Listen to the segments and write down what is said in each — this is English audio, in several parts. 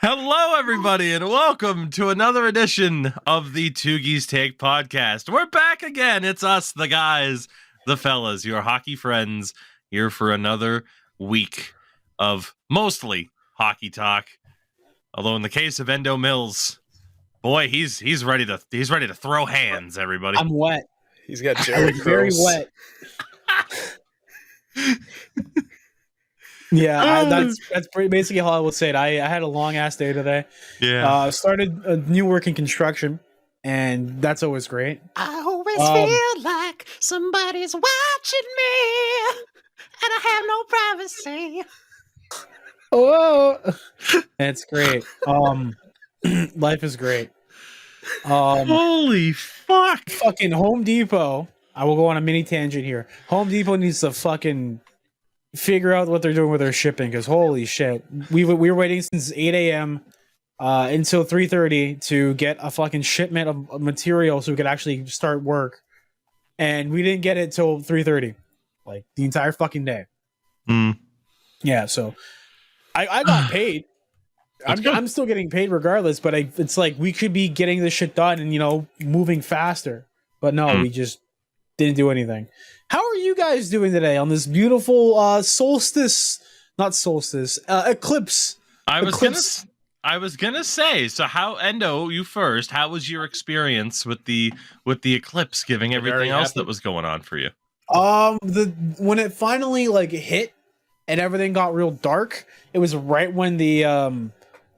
Hello, everybody, and welcome to another edition of the Tougies Take podcast. We're back again. It's us, the guys, the fellas, your hockey friends, here for another week of mostly hockey talk. Although in the case of Endo Mills, boy, he's ready to throw hands. Everybody, I'm wet. He's got Jerry very wet. Yeah, that's pretty basically how I would say it. I had a long ass day today. Yeah, started a new work in construction, and that's always great. I always feel like somebody's watching me, and I have no privacy. Oh, it's great. Life is great. Holy fuck! Fucking Home Depot. I will go on a mini tangent here. Home Depot needs to fucking figure out what they're doing with their shipping, because holy shit, we were waiting since 8 a.m. Until 3:30 to get a fucking shipment of material so we could actually start work, and we didn't get it till 3:30, like the entire fucking day. Yeah, so I got paid. I'm still getting paid regardless, but it's like we could be getting this shit done and moving faster, but no, we just didn't do anything. How are you guys doing today on this beautiful eclipse? I was gonna say. So, how Endo? You first. How was your experience with the eclipse, giving everything else that was going on for you? When it finally hit and everything got real dark, it was right when the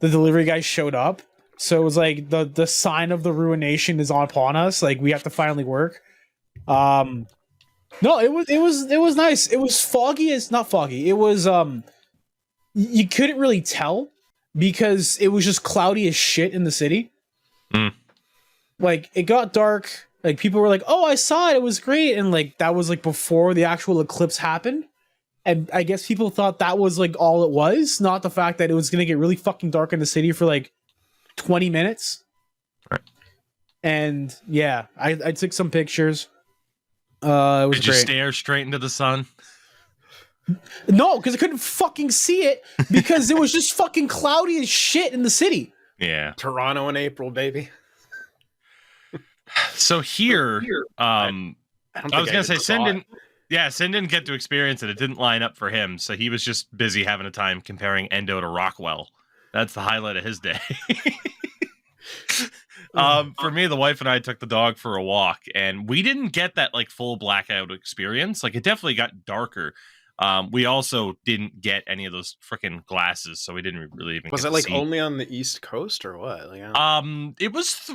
delivery guy showed up. So it was like the sign of the ruination is upon us. Like we have to finally work. No, it was nice. It was foggy. It's not foggy. It was you couldn't really tell because it was just cloudy as shit in the city. Like it got dark. Like people were like, "Oh, I saw it. It was great." And that was before the actual eclipse happened. And I guess people thought that was all it was, not the fact that it was gonna get really fucking dark in the city for 20 minutes. Right. And yeah, I took some pictures. It was Did you stare straight into the sun? No, because I couldn't fucking see it because it was just fucking cloudy as shit in the city. Yeah. Toronto in April, baby. So here, I was gonna say Sin didn't get to experience it. It didn't line up for him, so he was just busy having a time comparing Endo to Rockwell. That's the highlight of his day. For me, the wife and I took the dog for a walk, and we didn't get that full blackout experience. It definitely got darker. We also didn't get any of those freaking glasses, so we didn't really even. Was get it to see. Only on the East Coast or what? It was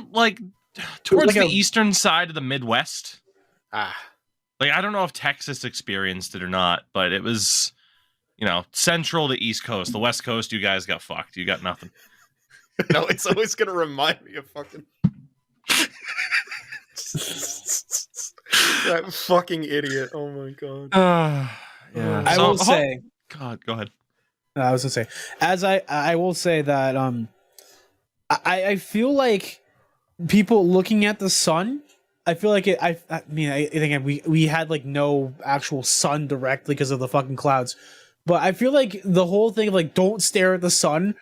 towards the eastern side of the Midwest. I don't know if Texas experienced it or not, but it was, central to East Coast. The West Coast, you guys got fucked. You got nothing. No, it's always gonna remind me of fucking that fucking idiot. Oh my god. Yeah. I will say. God, go ahead. I was gonna say, I will say that I feel like people looking at the sun. I feel like it. I think we had no actual sun directly because of the fucking clouds, but I feel like the whole thing of don't stare at the sun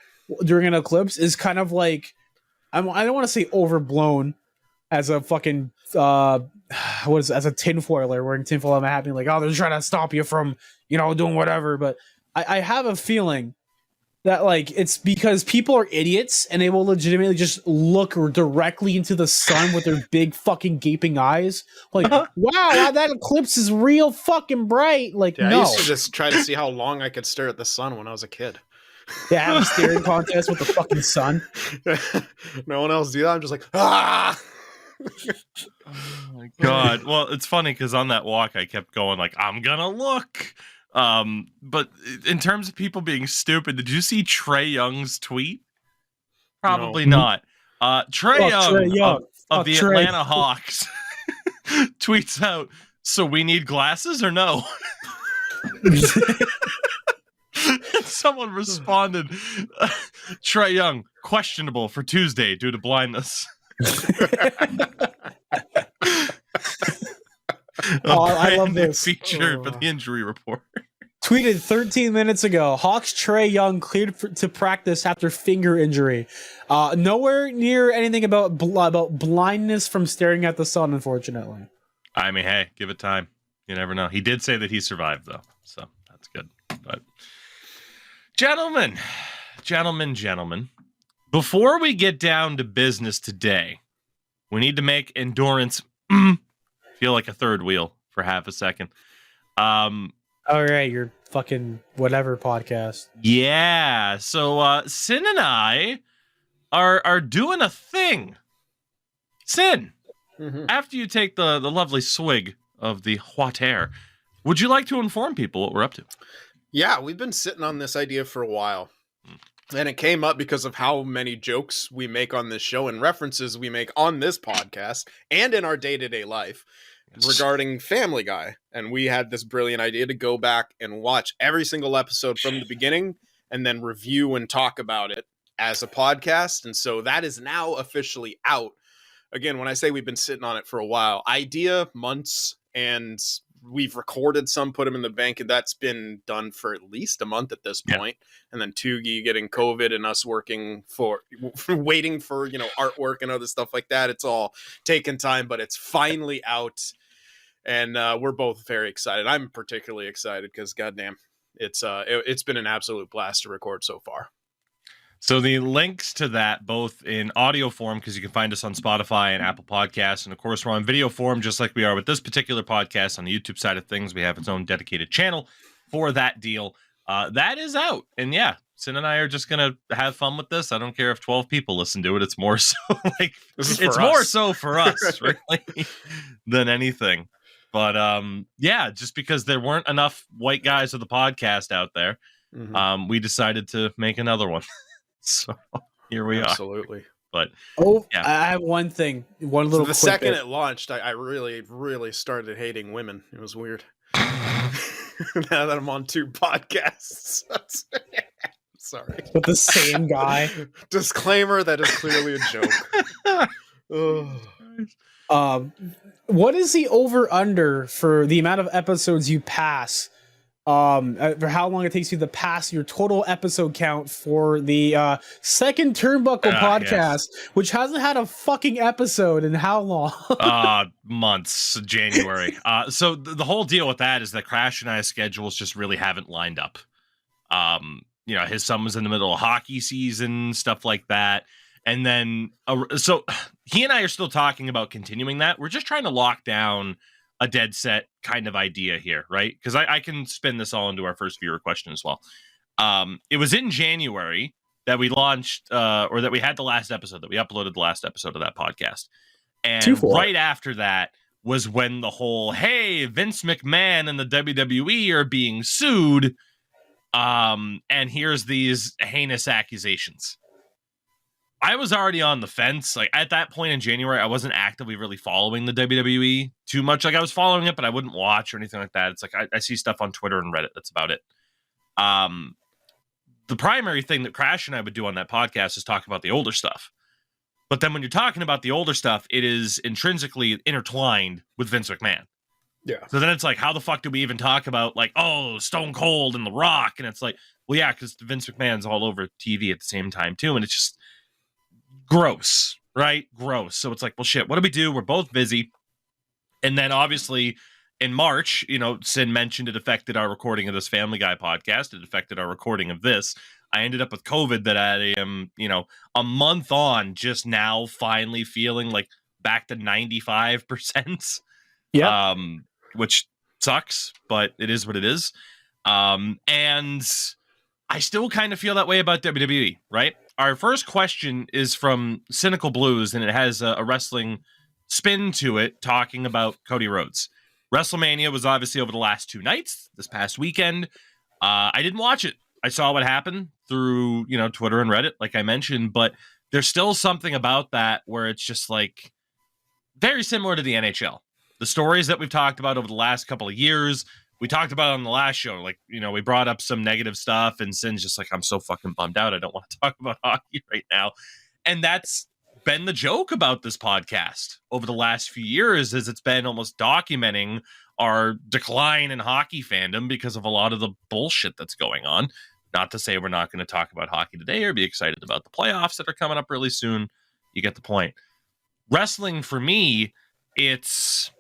during an eclipse is kind of I don't want to say overblown as a fucking as a tinfoiler wearing tinfoil on my hat being they're trying to stop you from doing whatever, but I have a feeling that it's because people are idiots and they will legitimately just look directly into the sun with their big fucking gaping eyes. Wow, that eclipse is real fucking bright. No. I used to just try to see how long I could stare at the sun when I was a kid. Yeah, have a staring contest with the fucking sun. No one else do that. I'm just ah! Oh my god. Well, it's funny because on that walk I kept going I'm gonna look. But in terms of people being stupid, did you see Trae Young's tweet? Probably not. Trae Young of the Atlanta Hawks tweets out, "So we need glasses or no?" Someone responded, "Trae Young, questionable for Tuesday due to blindness." I love this feature for the injury report. tweeted 13 minutes ago, Hawks Trae Young cleared to practice after finger injury. Nowhere near anything about blindness from staring at the sun, unfortunately. I mean, hey, give it time. You never know. He did say that he survived, though, so that's good. But gentlemen, before we get down to business today, we need to make endurance feel like a third wheel for half a second. All right, your fucking whatever podcast. Yeah. So Sin and I are doing a thing. Sin, after you take the lovely swig of the hot air, would you like to inform people what we're up to? Yeah, we've been sitting on this idea for a while. And it came up because of how many jokes we make on this show and references we make on this podcast and in our day-to-day life regarding Family Guy. And we had this brilliant idea to go back and watch every single episode from the beginning and then review and talk about it as a podcast. And so that is now officially out. Again, when I say we've been sitting on it for a while, idea, months, and we've recorded some, put them in the bank, and that's been done for at least a month at this point. And then Tougie getting COVID and us working for waiting for, artwork and other stuff like that. It's all taken time, but it's finally out. And we're both very excited. I'm particularly excited because goddamn, it's been an absolute blast to record so far. So the links to that, both in audio form, because you can find us on Spotify and Apple Podcasts, and of course we're on video form, just like we are with this particular podcast on the YouTube side of things. We have its own dedicated channel for that deal. That is out, and yeah, Sin and I are just gonna have fun with this. I don't care if 12 people listen to it. It's more so more so for us, really, than anything. But yeah, just because there weren't enough white guys of the podcast out there, we decided to make another one. So here we are. Absolutely. But yeah. I have one thing. One little. So the second it launched, I really, really started hating women. It was weird. Now that I'm on 2 podcasts. Sorry. With the same guy. Disclaimer, that is clearly a joke. What is the over-under for the amount of episodes you pass? For how long it takes you to pass your total episode count for the second Turnbuckle podcast, which hasn't had a fucking episode in how long? Months, January. So the whole deal with that is that Crash and I's schedules just really haven't lined up. His son was in the middle of hockey season, stuff like that. And then, so he and I are still talking about continuing that. We're just trying to lock down a dead set kind of idea here, right? Because I can spin this all into our first viewer question as well. It was in January that we launched, or that we had the last episode, that we uploaded the last episode of that podcast. And right after that was when the whole, hey, Vince McMahon and the WWE are being sued, and here's these heinous accusations. I was already on the fence. Like at that point in January, I wasn't actively really following the WWE too much. Like I was following it, but I wouldn't watch or anything like that. It's like I see stuff on Twitter and Reddit. That's about it. The primary thing that Crash and I would do on that podcast is talk about the older stuff. But then when you're talking about the older stuff, it is intrinsically intertwined with Vince McMahon. Yeah. So then it's like, how the fuck do we even talk about like, oh, Stone Cold and The Rock? And it's like, well, yeah, because Vince McMahon's all over TV at the same time too. And it's just gross, right? Gross. So it's like, well, shit, what do we do? We're both busy. And then obviously in March, Sin mentioned it affected our recording of this Family Guy podcast. It affected our recording of this. I ended up with COVID that I am, a month on, just now finally feeling like back to 95%. Yeah. Which sucks, but it is what it is. And I still kind of feel that way about WWE, right? Our first question is from Cynical Blues, and it has a wrestling spin to it, talking about Cody Rhodes. WrestleMania was obviously over the last 2 nights, this past weekend. I didn't watch it. I saw what happened through, Twitter and Reddit, like I mentioned, but there's still something about that where it's just like very similar to the NHL. The stories that we've talked about over the last couple of years, we talked about it on the last show. Like, we brought up some negative stuff, and Sin's just like, I'm so fucking bummed out. I don't want to talk about hockey right now. And that's been the joke about this podcast over the last few years, is it's been almost documenting our decline in hockey fandom because of a lot of the bullshit that's going on. Not to say we're not going to talk about hockey today or be excited about the playoffs that are coming up really soon. You get the point. Wrestling for me, it's,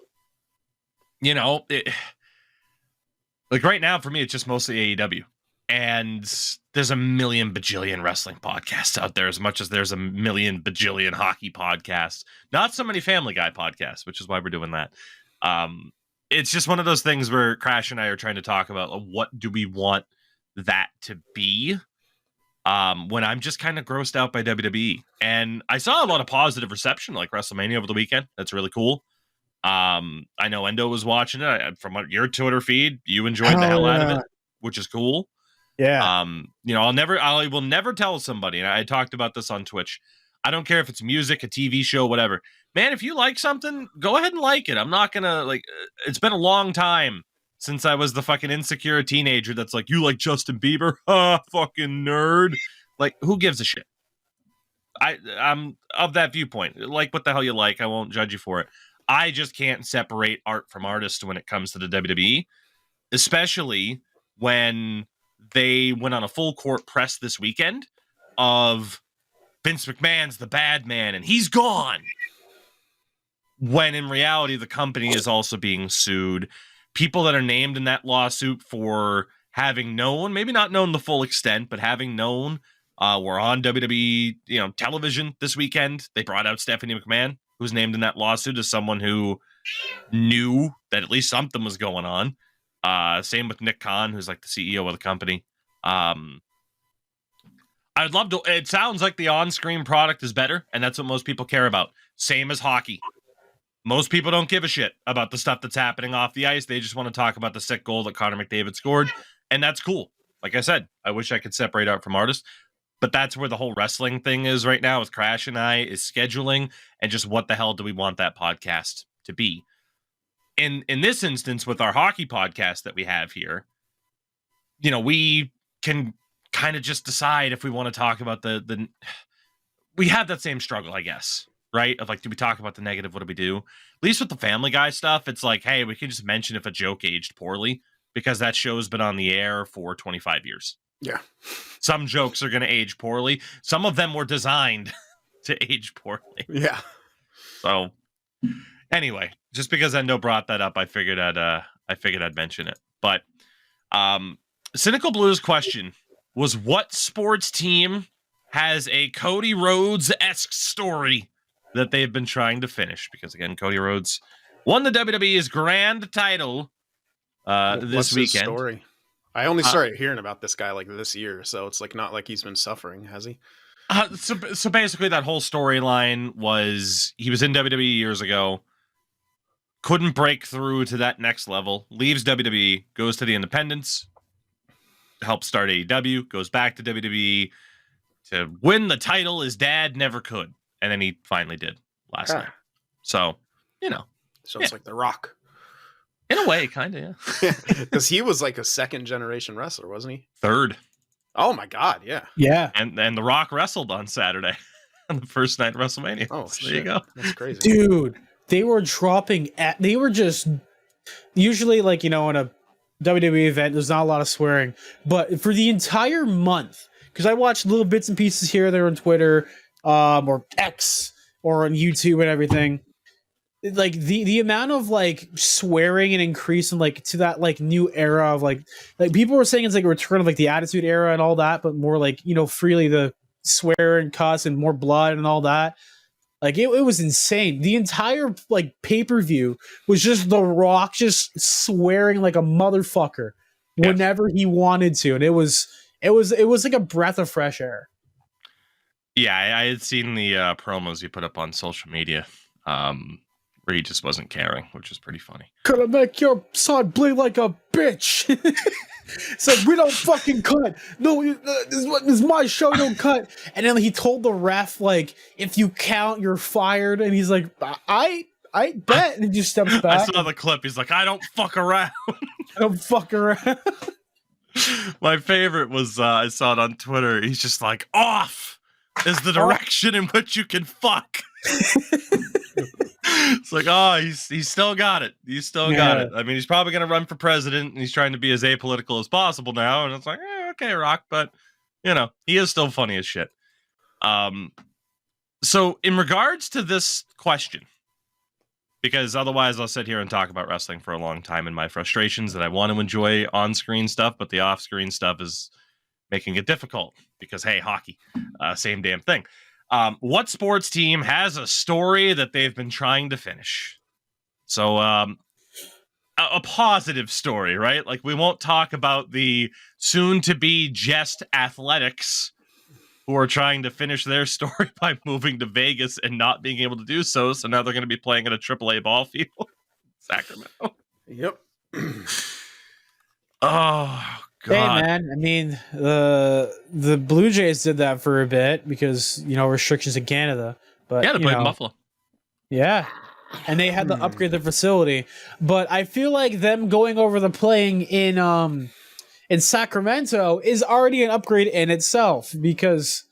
like right now for me, it's just mostly AEW. And there's a million bajillion wrestling podcasts out there, as much as there's a million bajillion hockey podcasts. Not so many Family Guy podcasts, which is why we're doing that. It's just one of those things where Crash and I are trying to talk about what do we want that to be, when I'm just kind of grossed out by WWE. And I saw a lot of positive reception, like WrestleMania over the weekend. That's really cool. I know Endo was watching it. From your Twitter feed, you enjoyed the hell out of it, which is cool. Yeah. I will never tell somebody, and I talked about this on Twitch, I don't care if it's music, a TV show, whatever. Man, if you like something, go ahead and like it. I'm not gonna, it's been a long time since I was the fucking insecure teenager that's like, you like Justin Bieber? Fucking nerd. Like, who gives a shit? I'm of that viewpoint. Like what the hell you like, I won't judge you for it. I just can't separate art from artist when it comes to the WWE, especially when they went on a full court press this weekend of Vince McMahon's the bad man and he's gone. When in reality, the company is also being sued. People that are named in that lawsuit for having known, maybe not known the full extent, but having known, were on WWE, television this weekend. They brought out Stephanie McMahon, who's named in that lawsuit as someone who knew that at least something was going on. Same with Nick Khan, who's like the CEO of the company. I'd love to. It sounds like the on-screen product is better, and that's what most people care about. Same as hockey. Most people don't give a shit about the stuff that's happening off the ice. They just want to talk about the sick goal that Connor McDavid scored, and that's cool. Like I said, I wish I could separate art from artists, but that's where the whole wrestling thing is right now with Crash and I, is scheduling and just what the hell do we want that podcast to be. In this instance, with our hockey podcast that we have here, we can kind of just decide if we want to talk about the we have that same struggle, I guess, right? Of like, do we talk about the negative? What do we do? At least with the Family Guy stuff, it's like, hey, we can just mention if a joke aged poorly because that show's been on the air for 25 years. Yeah. Some jokes are going to age poorly. Some of them were designed to age poorly. Yeah. So anyway, just because Endo brought that up, I figured I'd mention it. But Cynical Blue's question was, what sports team has a Cody Rhodes-esque story that they've been trying to finish? Because again, Cody Rhodes won the WWE's grand title this weekend. His story? I only started hearing about this guy like this year, so it's like not like he's been suffering, has he? So basically, that whole storyline was he was in WWE years ago, couldn't break through to that next level, leaves WWE, goes to the independents, helps start AEW, goes back to WWE to win the title his dad never could, and then he finally did last night. So, So it's like The Rock. In a way, kind of, yeah. Because he was like a second-generation wrestler, wasn't he? Third. Oh, my God, yeah. Yeah. And The Rock wrestled on Saturday on the first night of WrestleMania. Oh, so shit. There you go. That's crazy. Dude, they were they were just, usually like, in a WWE event, there's not a lot of swearing, but for the entire month, because I watched little bits and pieces here there on Twitter, or X, or on YouTube and everything, like the amount of like swearing and increase in like to that like new era of like people were saying it's like a return of like the Attitude Era and all that, but more like, freely the swear and cuss and more blood and all that. Like it was insane. The entire like pay-per-view was just The Rock just swearing like a motherfucker whenever he wanted to, and it was like a breath of fresh air. Yeah, I had seen the promos he put up on social media, where he just wasn't caring, which is pretty funny. Could I make your son bleed like a bitch? It's like, we don't fucking cut. No, this is my show, don't cut. And then he told the ref, like, if you count, you're fired. And he's like, I bet. And he just steps back. I saw the clip. He's like, I don't fuck around. I don't fuck around. My favorite was, I saw it on Twitter. He's just like, off is the direction in which you can fuck. It's like, oh, he's still got it. He's still got it. I mean, he's probably going to run for president, and he's trying to be as apolitical as possible now. And it's like, okay, Rock, but he is still funny as shit. So in regards to this question, because otherwise I'll sit here and talk about wrestling for a long time and my frustrations that I want to enjoy on-screen stuff, but the off-screen stuff is making it difficult because, hey, hockey, same damn thing. What sports team has a story that they've been trying to finish? So a positive story, right? Like, we won't talk about the soon-to-be Jest Athletics who are trying to finish their story by moving to Vegas and not being able to do so. So now they're going to be playing at a AAA ball field in Sacramento. Yep. Oh, God. Hey, man. I mean, the Blue Jays did that for a bit because, restrictions in Canada. But, yeah, they played in Buffalo. Yeah. And they had to upgrade the facility. But I feel like them going over the playing in Sacramento is already an upgrade in itself because,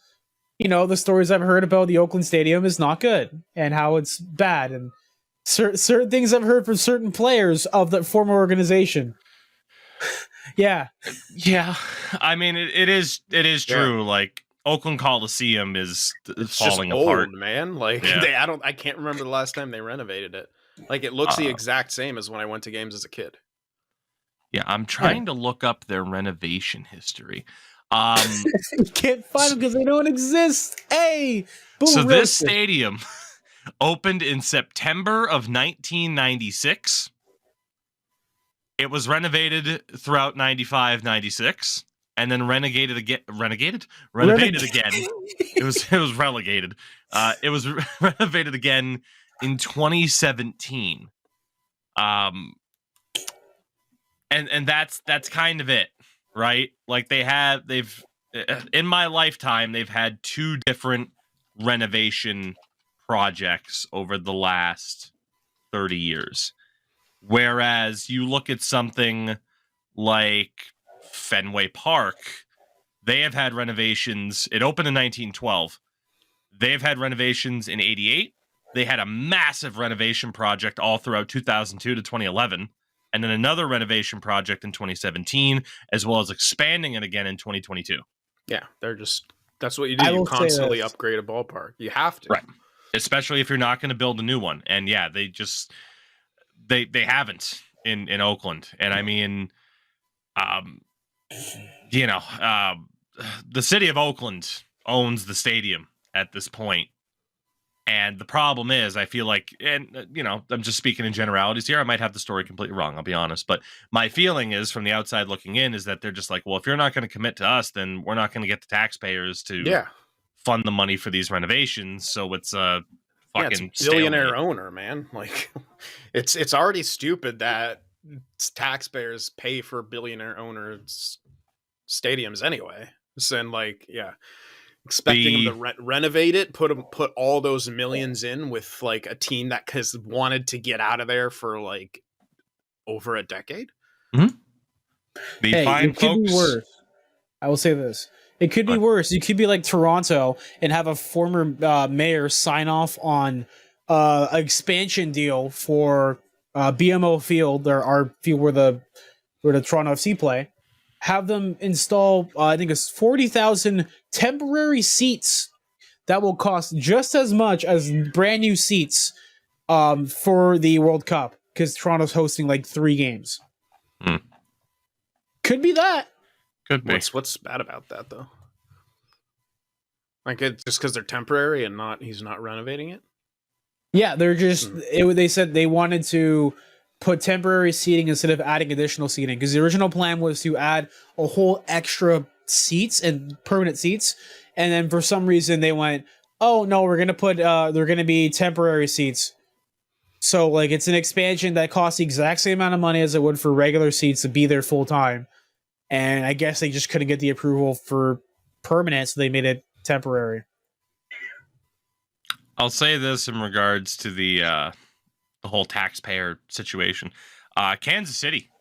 the stories I've heard about the Oakland Stadium is not good and how it's bad. And certain things I've heard from certain players of the former organization. Yeah. I mean, it is true. Yeah. Like, Oakland Coliseum is It's falling just apart, old, man. Like, I can't remember the last time they renovated it. Like, it looks the exact same as when I went to games as a kid. Yeah, I'm trying to look up their renovation history. You can't find them because they don't exist. Hey, boom, so this roasted. stadium opened in September of 1996. It was renovated throughout 95, 96, and then renovated again. Renovated again. It was relegated. It was renovated again in 2017. And that's kind of it, right? Like, they've in my lifetime, they've had two different renovation projects over the last 30 years. Whereas you look at something like Fenway Park, they have had renovations. It opened in 1912. They've had renovations in 88. They had a massive renovation project all throughout 2002 to 2011. And then another renovation project in 2017, as well as expanding it again in 2022. Yeah, that's what you do. You constantly upgrade a ballpark. You have to. Right. Especially if you're not going to build a new one. And yeah, they haven't in Oakland. And I mean, the city of Oakland owns the stadium at this point. And the problem is, I feel like, and, I'm just speaking in generalities here. I might have the story completely wrong, I'll be honest. But my feeling is, from the outside looking in, is that they're just like, well, if you're not going to commit to us, then we're not going to get the taxpayers to fund the money for these renovations. So it's a fucking it's billionaire owner, man. Like, it's already stupid that taxpayers pay for billionaire owners' stadiums anyway. So, expecting them to renovate it, put all those millions in with like a team that has wanted to get out of there for like over a decade. Mm-hmm. It could be worse. I will say this. It could be worse. You could be like Toronto and have a former mayor sign off on an expansion deal for BMO Field, our field where the Toronto FC play. Have them install, I think it's 40,000 temporary seats that will cost just as much as brand new seats for the World Cup because Toronto's hosting like 3 games. Could be that. Could be. What's bad about that though? Like, it's just because they're temporary and he's not renovating it? Yeah, they're just. They said they wanted to put temporary seating instead of adding additional seating because the original plan was to add a whole extra seats and permanent seats, and then for some reason they went, oh no, we're gonna put they're gonna be temporary seats. So like, it's an expansion that costs the exact same amount of money as it would for regular seats to be there full time, and I guess they just couldn't get the approval for permanent, so they made it temporary. I'll say this in regards to the whole taxpayer situation. Kansas City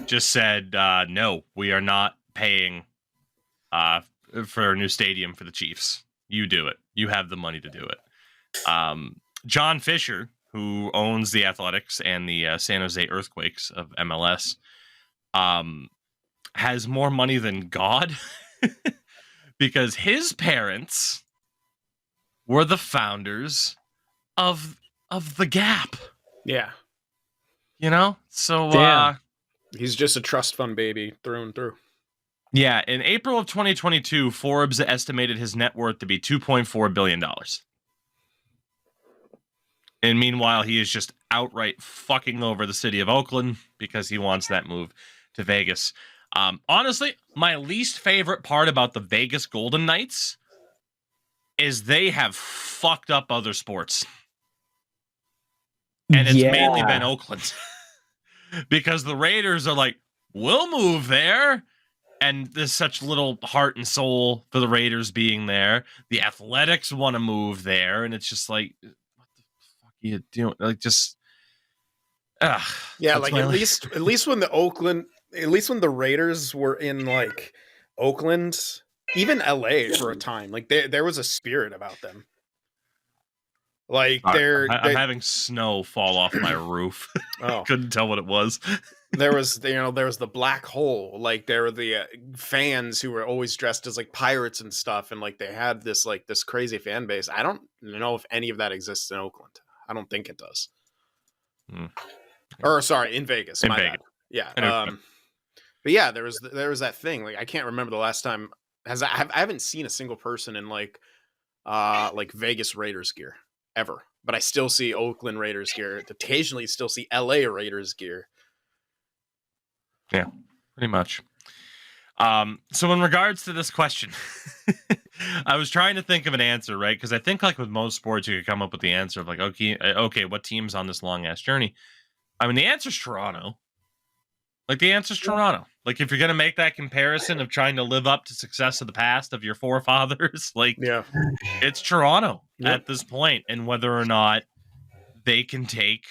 just said, no, we are not paying for a new stadium for the Chiefs. You do it. You have the money to do it. John Fisher, who owns the Athletics and the San Jose Earthquakes of MLS, has more money than God because his parents were the founders of the Gap. Yeah. You know? So Damn. He's just a trust fund baby through and through. yeah, in April of 2022, Forbes estimated his net worth to be $2.4 billion. And meanwhile, he is just outright fucking over the city of Oakland because he wants that move to Vegas. Honestly, my least favorite part about the Vegas Golden Knights is they have fucked up other sports. And it's mainly been Oakland. Because the Raiders are like, we'll move there. And there's such little heart and soul for the Raiders being there. The Athletics want to move there. And it's just like, what the fuck are you doing? Like, just, yeah, like at least when the Raiders were in like Oakland, even LA for a time, like there was a spirit about them. Like I'm having snow fall off my roof. Oh. Couldn't tell what it was. there was the black hole. Like there were the fans who were always dressed as like pirates and stuff, and like they had this crazy fan base. I don't know if any of that exists in Oakland. I don't think it does. Or sorry, in Vegas. In my Vegas. bad. Yeah. Anyway. But yeah, there was that thing. Like I can't remember the last time. I haven't seen a single person in like Vegas Raiders gear ever. But I still see Oakland Raiders gear. Occasionally, still see LA Raiders gear. Yeah, pretty much. So in regards to this question, I was trying to think of an answer, right? Because I think like with most sports, you could come up with the answer of like, okay, what team's on this long ass journey? I mean, the answer's Toronto. Like the answer's Toronto. Like if you're gonna make that comparison of trying to live up to success of the past of your forefathers, like it's Toronto at this point, and whether or not they can take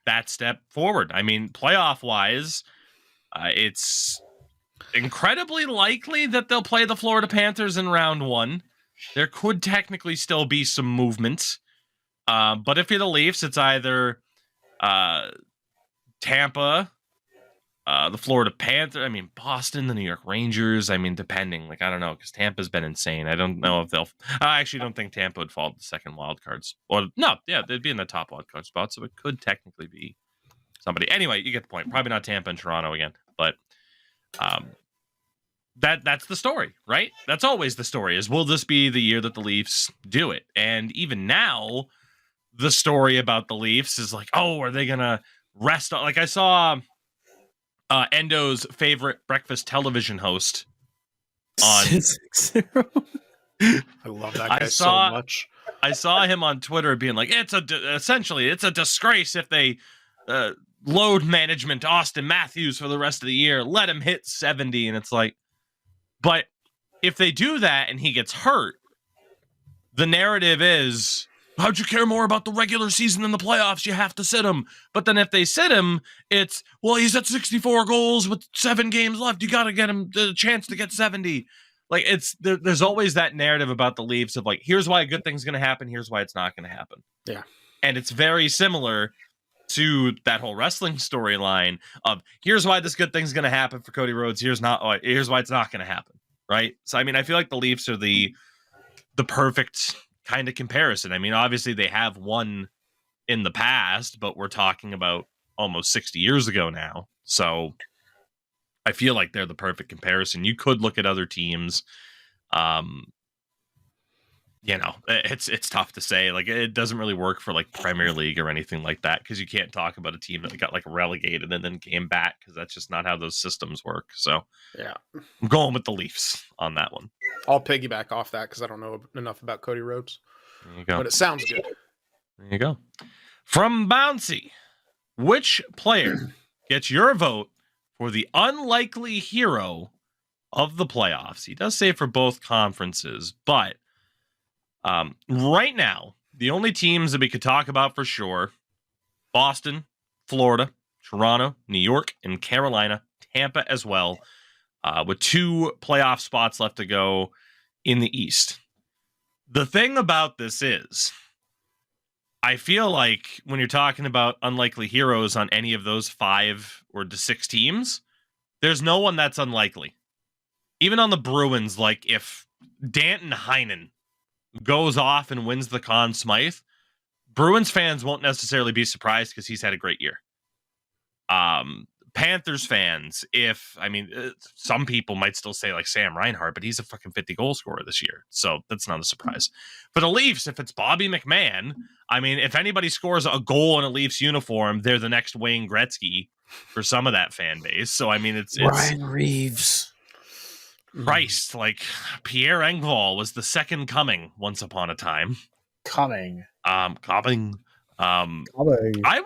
that step forward. I mean, playoff wise, it's incredibly likely that they'll play the Florida Panthers in round 1. There could technically still be some movement, but if you're the Leafs, it's either Tampa, the Florida Panthers, I mean, Boston, the New York Rangers, I mean, depending, like, I don't know, because Tampa's been insane. I don't know if they'll, I actually don't think Tampa would fall to the second wild cards. Or, no, yeah, they'd be in the top wild card spot, so it could technically be somebody. Anyway, you get the point. Probably not Tampa and Toronto again, but that's the story, right? That's always the story, is will this be the year that the Leafs do it? And even now, the story about the Leafs is like, oh, are they going to rest? Like, I saw Endo's favorite breakfast television host on I love that guy so much. I saw him on Twitter being like, essentially it's a disgrace if they load management Austin Matthews for the rest of the year, let him hit 70. And it's like, but if they do that and he gets hurt, the narrative is, how'd you care more about the regular season than the playoffs? You have to sit him. But then if they sit him, it's, well, he's at 64 goals with 7 games left. You got to get him the chance to get 70. Like, it's there's always that narrative about the Leafs of like, here's why a good thing's going to happen. Here's why it's not going to happen. Yeah. And it's very similar to that whole wrestling storyline of here's why this good thing's going to happen for Cody Rhodes. Here's why it's not going to happen. Right. So, I mean, I feel like the Leafs are the perfect kind of comparison. I mean, obviously they have won in the past, but we're talking about almost 60 years ago now. So I feel like they're the perfect comparison. You could look at other teams. You know, it's tough to say. Like, it doesn't really work for like Premier League or anything like that, because you can't talk about a team that got like relegated and then came back, because that's just not how those systems work. So yeah, I'm going with the Leafs on that one. I'll piggyback off that because I don't know enough about Cody Rhodes. There you go. But it sounds good. There you go. From Bouncy, which player gets your vote for the unlikely hero of the playoffs? He does say for both conferences, but right now, the only teams that we could talk about for sure, Boston, Florida, Toronto, New York, and Carolina, Tampa as well, with 2 playoff spots left to go in the East. The thing about this is, I feel like when you're talking about unlikely heroes on any of those 5 or 6 teams, there's no one that's unlikely. Even on the Bruins, like if Danton Heinen goes off and wins the Conn Smythe, Bruins fans won't necessarily be surprised because he's had a great year. Panthers fans, some people might still say like Sam Reinhart, but he's a fucking 50 goal scorer this year. So that's not a surprise. For the Leafs, if it's Bobby McMahon, I mean, if anybody scores a goal in a Leafs uniform, they're the next Wayne Gretzky for some of that fan base. So, I mean, it's Ryan Reeves. Christ, like Pierre Engvall was the second coming once upon a time. Coming. I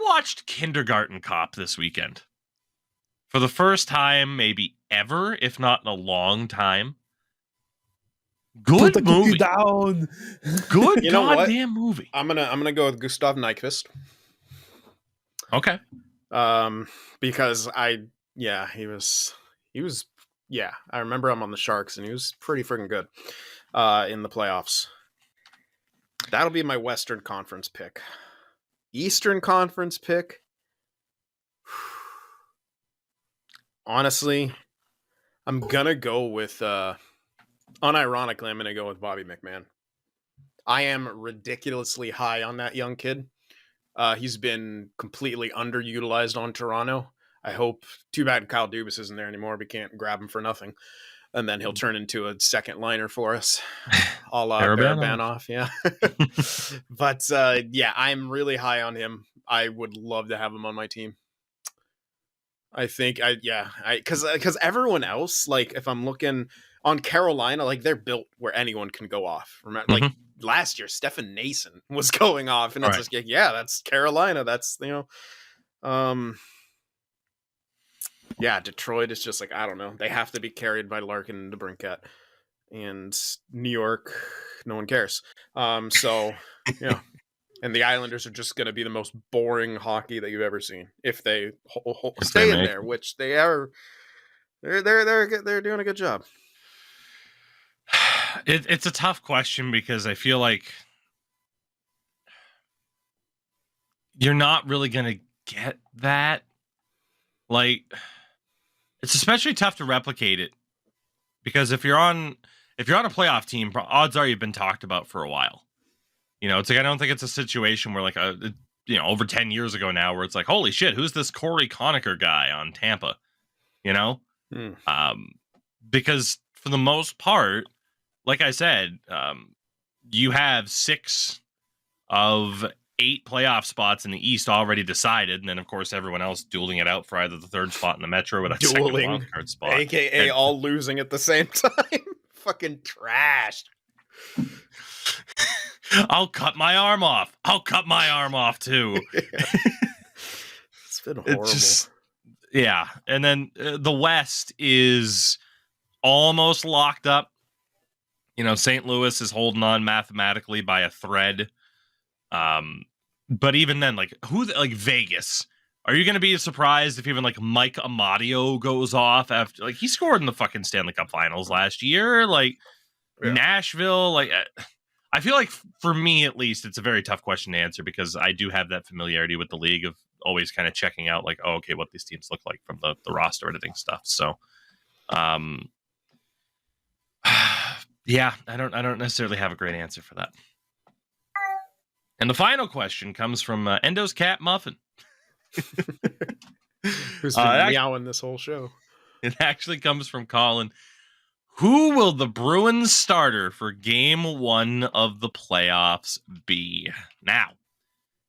watched Kindergarten Cop this weekend. For the first time, maybe ever, if not in a long time. Good Put the movie. cookie down. Good You know what? goddamn movie. I'm gonna go with Gustav Nyquist. Okay. Because he was I remember him on the Sharks and he was pretty freaking good in the playoffs. That'll be my Western Conference pick. Eastern Conference pick. Honestly, I'm gonna go with unironically, I'm gonna go with Bobby McMahon. I am ridiculously high on that young kid. He's been completely underutilized on Toronto. I hope. Too bad Kyle Dubas isn't there anymore. We can't grab him for nothing, and then he'll turn into a second liner for us, a la Barabanov. Yeah, but I'm really high on him. I would love to have him on my team. I think because everyone else, like if I'm looking on Carolina, like they're built where anyone can go off. Remember, like last year, Stefan Nason was going off, and it's just like, yeah, that's Carolina. That's Detroit is just like, I don't know. They have to be carried by Larkin and DeBrincat, and New York, no one cares. And the Islanders are just going to be the most boring hockey that you've ever seen if they stay in there, which they are. They're doing a good job. It's a tough question because I feel like you're not really going to get that. Like, it's especially tough to replicate it because if you're on a playoff team, odds are you've been talked about for a while. It's like I don't think it's a situation where like over 10 years ago now where it's like, holy shit, who's this Corey Conacher guy on Tampa? Because for the most part, like I said, you have 6 of 8 playoff spots in the East already decided, and then of course everyone else dueling it out for either the 3rd spot in the Metro or that second wildcard spot, aka all losing at the same time. Fucking trashed. I'll cut my arm off. I'll cut my arm off too. It's been horrible. And then the West is almost locked up. St. Louis is holding on mathematically by a thread. But even then, like Vegas, are you going to be surprised if even like Mike Amadio goes off after like he scored in the fucking Stanley Cup Finals last year? Like Nashville, like I feel like for me at least, it's a very tough question to answer because I do have that familiarity with the league of always kind of checking out like, oh, okay, what these teams look like from the roster editing stuff. So, I don't necessarily have a great answer for that. And the final question comes from Endo's Cat Muffin. Who's been meowing this whole show. It actually comes from Colin. Who will the Bruins starter for game 1 of the playoffs be? Now,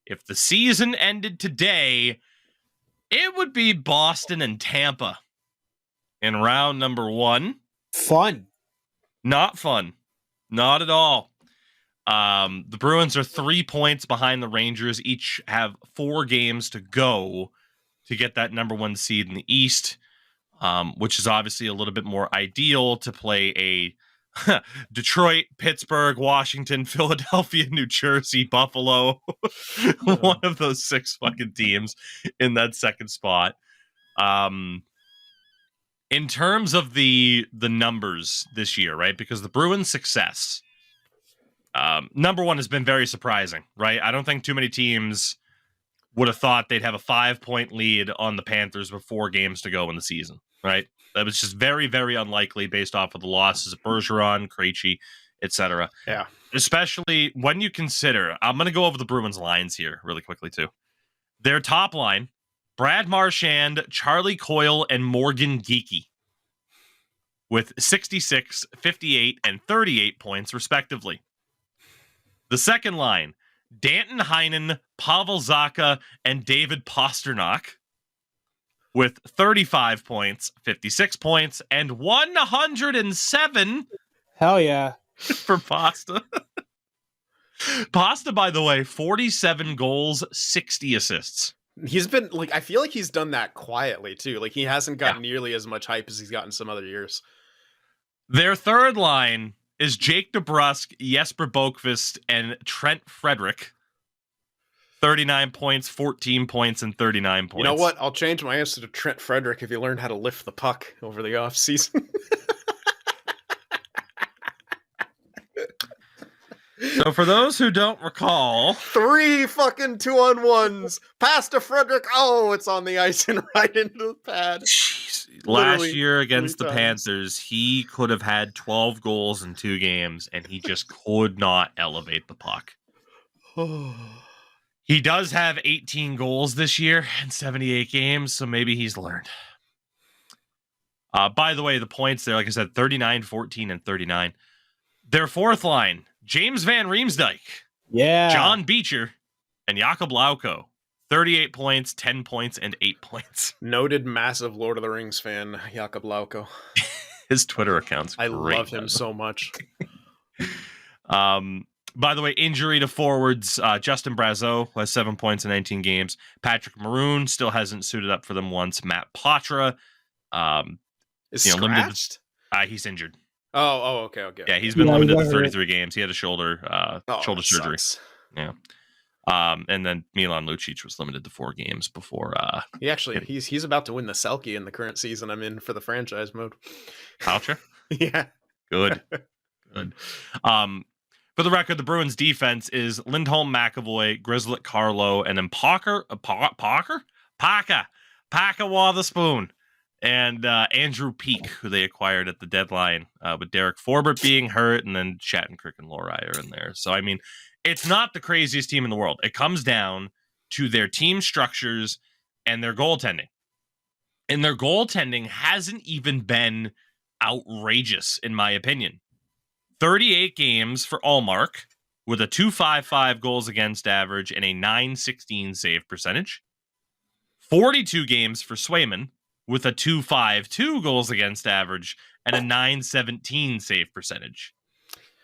if the season ended today, it would be Boston and Tampa in round number 1. Fun. Not fun. Not at all. The Bruins are 3 points behind the Rangers. Each have 4 games to go to get that number 1 seed in the East. Which is obviously a little bit more ideal to play a Detroit, Pittsburgh, Washington, Philadelphia, New Jersey, Buffalo. One of those 6 fucking teams in that second spot. In terms of the numbers this year, right? Because the Bruins' success Number one has been very surprising, right? I don't think too many teams would have thought they'd have a 5-point lead on the Panthers with 4 games to go in the season, right? That was just very, very unlikely based off of the losses of Bergeron, Krejci, etc. Yeah. Especially when you consider, I'm going to go over the Bruins lines here really quickly too. Their top line, Brad Marchand, Charlie Coyle, and Morgan Geekie with 66, 58, and 38 points respectively. The second line, Danton Heinen, Pavel Zacha, and David Pastrnak with 35 points, 56 points, and 107 Hell yeah. for Pasta. Pasta, by the way, 47 goals, 60 assists. He's been like, I feel like he's done that quietly too. Like he hasn't got nearly as much hype as he's gotten some other years. Their third line is Jake DeBrusk, Jesper Boqvist, and Trent Frederick. 39 points, 14 points, and 39 points. You know what? I'll change my answer to Trent Frederick if he learned how to lift the puck over the offseason. So for those who don't recall, 3 fucking 2-on-1s. Pass to Frederick. Oh, it's on the ice and right into the pad. last year against the 3 times. Panthers, he could have had 12 goals in 2 games, and he just could not elevate the puck. He does have 18 goals this year in 78 games, so maybe he's learned. By the way, the points there, like I said, 39, 14, and 39. Their fourth line, James Van Riemsdyk, John Beecher, and Jakob Lauko. 38 points, 10 points, and 8 points. Noted massive Lord of the Rings fan, Jakob Lauko. His Twitter account's great. I love him so much. By the way, injury to forwards, Justin Brazeau has 7 points in 19 games. Patrick Maroon still hasn't suited up for them once. Matt Poitras, Is limited. scratched? He's injured. Oh, okay. Yeah, he's been limited to 33 games. He had a shoulder surgery. Sucks. Yeah. And then Milan Lucic was limited to 4 games before. He actually, he's about to win the Selke in the current season I'm in for the franchise mode. Poucher? Yeah. Good. For the record, the Bruins defense is Lindholm, McAvoy, Grizzlet, Carlo, and then Parker Watherspoon, and Andrew Peak, who they acquired at the deadline, with Derek Forbert being hurt, and then Shattenkirk and Lohrei are in there. So, I mean, it's not the craziest team in the world. It comes down to their team structures and their goaltending. And their goaltending hasn't even been outrageous, in my opinion. 38 games for Allmark with a .255 goals against average and a .916 save percentage. 42 games for Swayman with a .252 goals against average and a .917 save percentage.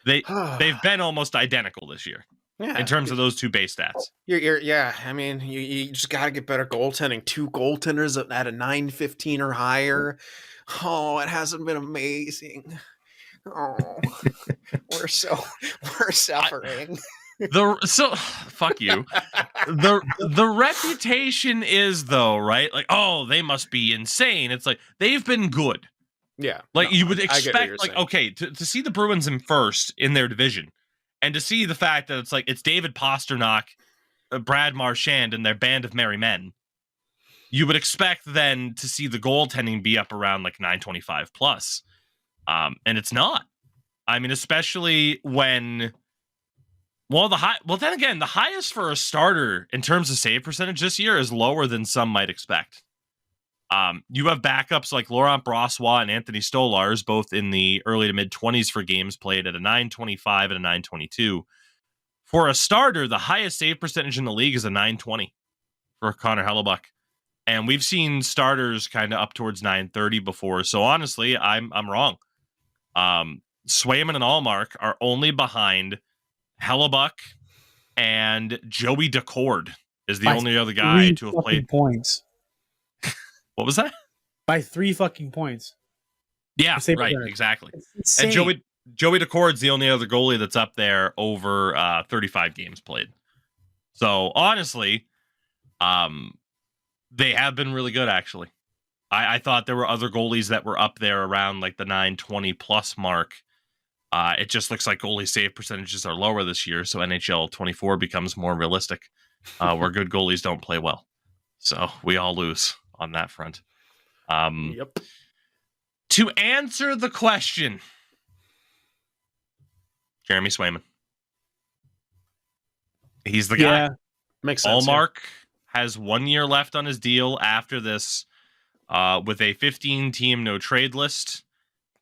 They've been almost identical this year in terms of those 2 base stats. I mean, you just got to get better goaltending. 2 goaltenders at a .915 or higher. Oh, it hasn't been amazing. Oh, we're suffering. Fuck you. The reputation is, though, right? Like, oh, they must be insane. It's like they've been good. Yeah. Like you would expect, like, okay, to see the Bruins in first in their division, and to see the fact that it's David Pastrnak, Brad Marchand, and their band of merry men. You would expect then to see the goaltending be up around like 925 plus. And it's not. I mean, especially when, then again, the highest for a starter in terms of save percentage this year is lower than some might expect. You have backups like Laurent Brossoit and Anthony Stolarz, both in the early to mid 20s for games played at a 925 and a 922. For a starter, the highest save percentage in the league is a 920 for Connor Hellebuck. And we've seen starters kind of up towards 930 before. So honestly, I'm wrong. Swayman and Allmark are only behind Hellebuck, and Joey Decord is the only other guy to have played points. What was that? By 3 fucking points. Yeah, right, exactly. And Joey Decord's the only other goalie that's up there over 35 games played. So honestly, they have been really good, actually. I thought there were other goalies that were up there around like the 920 plus mark It just looks like goalie save percentages are lower this year, so NHL 24 becomes more realistic, where good goalies don't play well. So we all lose on that front. Yep. To answer the question, Jeremy Swayman. He's the guy. Yeah. Makes sense. Allmark has 1 year left on his deal after this, with a 15-team no-trade list.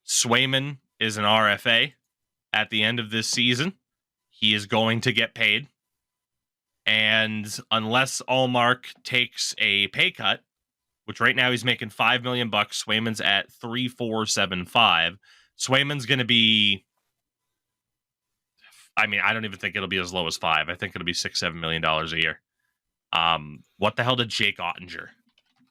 Swayman is an RFA at the end of this season. He is going to get paid. And unless Allmark takes a pay cut, which right now he's making $5 million, Swayman's at 3,475. Swayman's going to be, I mean, I don't even think it'll be as low as 5. I think it'll be $6-7 million a year. What the hell did Jake Ottinger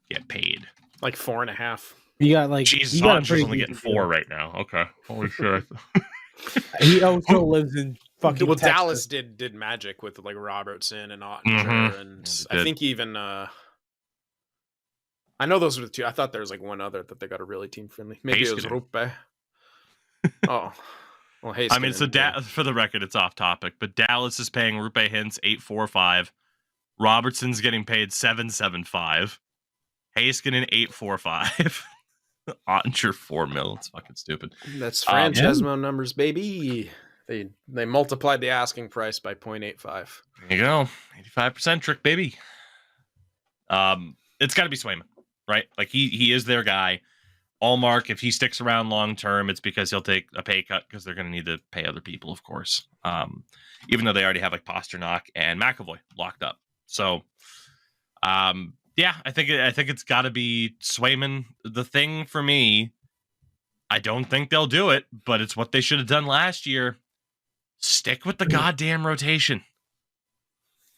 get paid? Like 4.5. You got like Jesus, you got Ottinger's only getting 4 right now. Okay, holy shit. He also lives in fucking Well, Texas. Dallas did magic with like Robertson and Ottinger, Mhm. and Yeah, they I think even I know those were the two. I thought there was like one other that they got a really team friendly. Maybe it was Heiskanen. Ruppe. Oh, well, hey. I mean, so for the record, it's off topic, but Dallas is paying Rupe Hintz 845. Robertson's getting paid 775. Heiskanen 845. Ottinger 4 mil. It's fucking stupid. That's Francesmo numbers, baby. They multiplied the asking price by 0.85. There you go. 85% trick, baby. It's got to be Swayman, right? Like he is their guy. Allmark, if he sticks around long term, it's because he'll take a pay cut because they're going to need to pay other people, of course. Even though they already have like Pasternak and McAvoy locked up. So, yeah, I think it's got to be Swayman. The thing for me, I don't think they'll do it, but it's what they should have done last year. Stick with the goddamn rotation.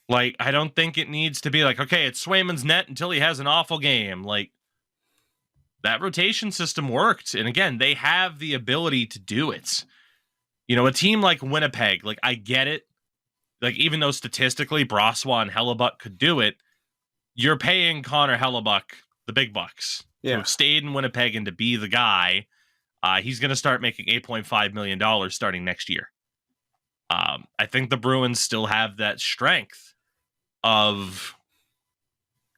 Like, I don't think it needs to be like, okay, it's Swayman's net until he has an awful game. Like, that rotation system worked. And again, they have the ability to do it. You know, a team like Winnipeg, like, I get it. Like, even though statistically Brossois and Hellebuck could do it, you're paying Connor Hellebuck the big bucks to have stayed in Winnipeg and to be the guy. He's going to start making $8.5 million starting next year. I think the Bruins still have that strength of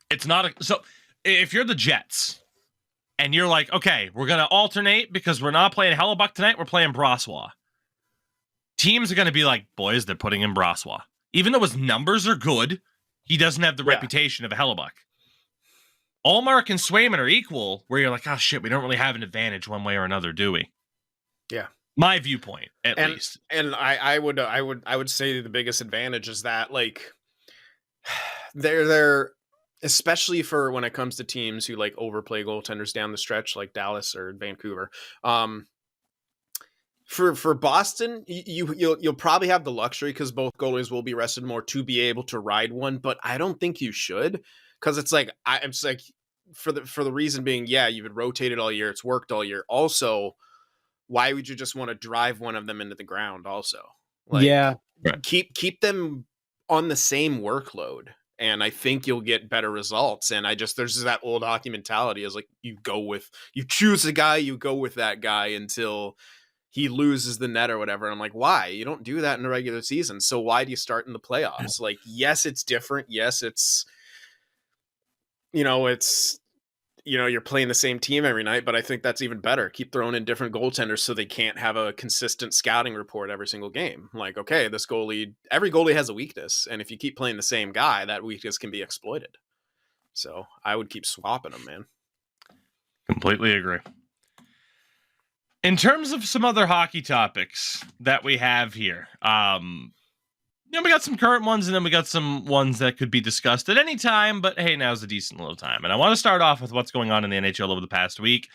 it's not a, so if you're the Jets and you're like, okay, we're going to alternate because we're not playing Hellebuck tonight, we're playing Brossois. Teams are going to be like, boys, they're putting in Brossois. Even though his numbers are good, he doesn't have the reputation of a Hellebuck. Allmark and Swayman are equal, where you're like, oh shit, we don't really have an advantage one way or another, do we? Yeah. My viewpoint, at least. And I would say the biggest advantage is that like they're especially for when it comes to teams who like overplay goaltenders down the stretch, like Dallas or Vancouver. For Boston, you'll probably have the luxury because both goalies will be rested more to be able to ride one, but I don't think you should because it's like I'm just like for the reason being, yeah, you've been rotated all year, it's worked all year. Also, why would you just want to drive one of them into the ground? Also, like, keep them on the same workload, and I think you'll get better results. And there's that old hockey mentality is like you choose a guy, you go with that guy until he loses the net or whatever. And I'm like, why? You don't do that in the regular season. So why do you start in the playoffs? Like, yes, it's different. Yes, it's you're playing the same team every night, but I think that's even better. Keep throwing in different goaltenders so they can't have a consistent scouting report every single game. Like, okay, every goalie has a weakness. And if you keep playing the same guy, that weakness can be exploited. So I would keep swapping them, man. Completely agree. In terms of some other hockey topics that we have here, we got some current ones and then we got some ones that could be discussed at any time, but hey, now's a decent little time. And I want to start off with what's going on in the NHL over the past week.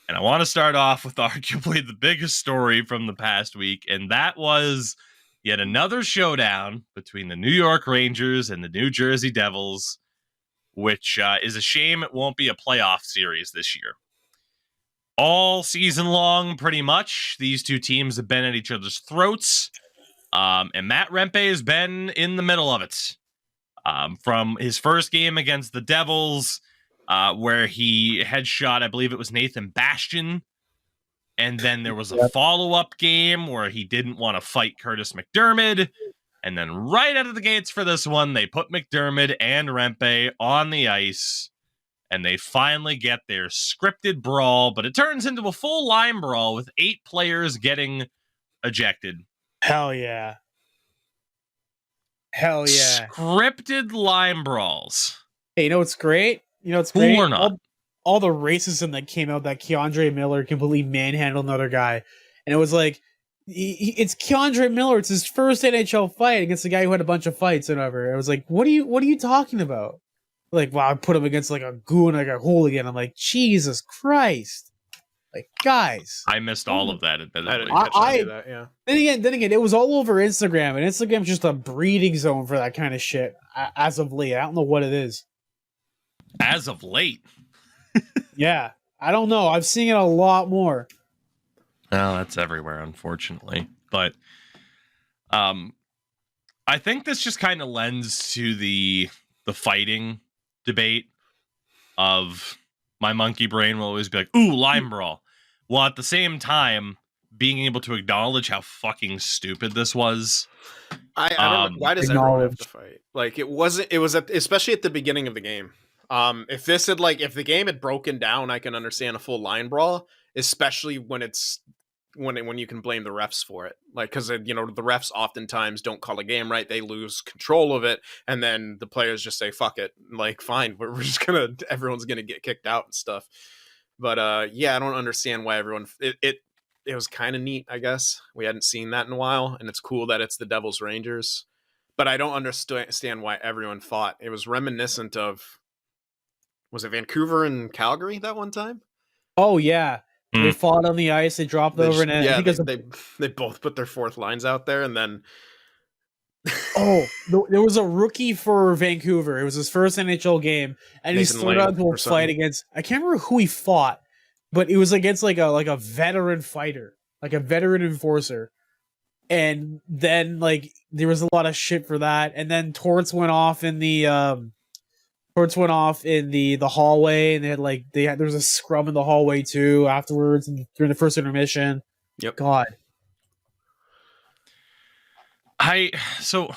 And I want to start off with arguably the biggest story from the past week, and that was yet another showdown between the New York Rangers and the New Jersey Devils, which is a shame it won't be a playoff series this year. All season long, pretty much, these two teams have been at each other's throats. And Matt Rempe has been in the middle of it. From his first game against the Devils, where he headshot, I believe it was Nathan Bastian, And then there was a follow-up game where he didn't want to fight Curtis McDermott. And then right out of the gates for this one, they put McDermott and Rempe on the ice. And they finally get their scripted brawl. But it turns into a full line brawl with 8 players getting ejected. Hell yeah. Hell yeah. Scripted line brawls. Hey, you know what's great? Cool or not? All the racism that came out that Keandre Miller completely manhandled another guy. And it was like, it's Keandre Miller. It's his first NHL fight against a guy who had a bunch of fights and whatever. I was like, what are you talking about? Like, wow, I put him against like a goon, like a hooligan. I'm like, Jesus Christ. Like, guys. I missed all of that, admittedly. I didn't catch any of that, yeah. Then again, it was all over Instagram, and Instagram's just a breeding zone for that kind of shit as of late. I don't know what it is. As of late. Yeah, I don't know. I've seen it a lot more. Well, that's everywhere, unfortunately. But I think this just kind of lends to the fighting debate of my monkey brain will always be like, ooh, line brawl. While at the same time, being able to acknowledge how fucking stupid this was. I don't know. Why does everyone have to fight? Like, it was especially at the beginning of the game. If the game had broken down, I can understand a full line brawl, especially when when you can blame the refs for it. Like, because the refs oftentimes don't call a game right, they lose control of it, and then the players just say fuck it, like fine, we're just everyone's gonna get kicked out and stuff. But yeah, I don't understand why everyone it was kind of neat, I guess. We hadn't seen that in a while, and it's cool that it's the Devils Rangers. But I don't understand why everyone fought. It was reminiscent of, was it Vancouver and Calgary that one time? Oh yeah. They fought on the ice. They dropped over, and yeah, they both put their fourth lines out there, and then there was a rookie for Vancouver. It was his first NHL game, and he stood up to fight against. I can't remember who he fought, but it was against like a veteran fighter, like a veteran enforcer. And then like there was a lot of shit for that, and then Torts went off in the hallway, and there was a scrum in the hallway too afterwards and during the first intermission. Yep. God. So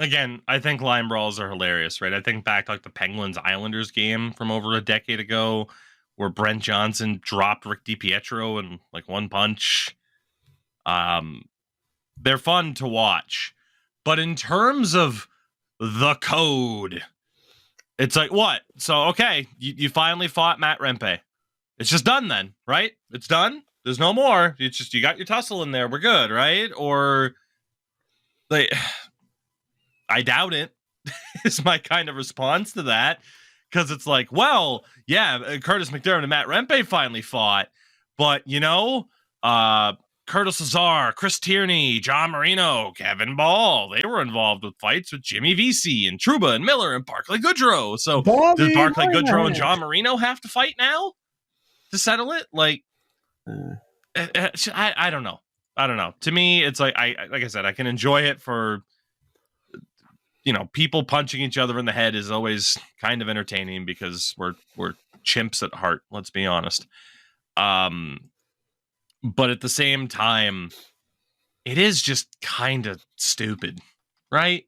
again, I think line brawls are hilarious, right? I think back to like the Penguins Islanders game from over a decade ago where Brent Johnson dropped Rick DiPietro in like one punch. They're fun to watch. But in terms of the code, it's like, what? So, okay, you finally fought Matt Rempe. It's just done then, right? It's done. There's no more. It's just, you got your tussle in there. We're good, right? Or, like, I doubt it is my kind of response to that. Because it's like, well, yeah, Curtis McDermott and Matt Rempe finally fought. But, Curtis Lazar, Chris Tierney, John Marino, Kevin Ball, they were involved with fights with Jimmy Vesey and Trouba and Miller and Barclay Goodrow. So does Barclay Goodrow and John Marino have to fight now to settle it? Like, I don't know. I don't know. To me, it's like I said, I can enjoy it for, people punching each other in the head is always kind of entertaining because we're chimps at heart. Let's be honest. But at the same time, it is just kind of stupid, right?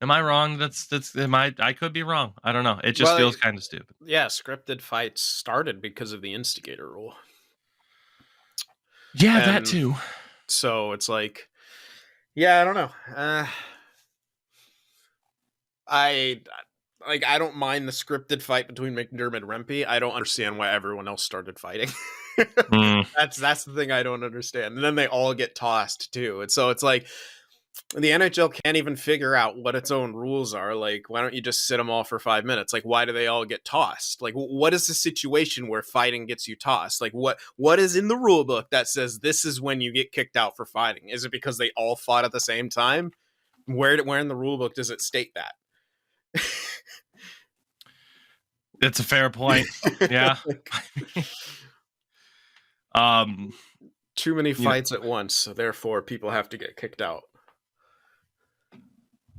Am I wrong? I could be wrong. I don't know. It just feels kind of stupid. Yeah, scripted fights started because of the instigator rule. Yeah, that too. So it's like, yeah, I don't know. I don't mind the scripted fight between McDermott and Rempe. I don't understand why everyone else started fighting. That's the thing I don't understand. And then they all get tossed too. And so it's like the NHL can't even figure out what its own rules are. Like, why don't you just sit them all for 5 minutes? Like, why do they all get tossed? Like, what is the situation where fighting gets you tossed? Like, what is in the rule book that says this is when you get kicked out for fighting? Is it because they all fought at the same time? Where in the rule book does it state that? It's a fair point. Yeah. Too many fights at once, so therefore people have to get kicked out.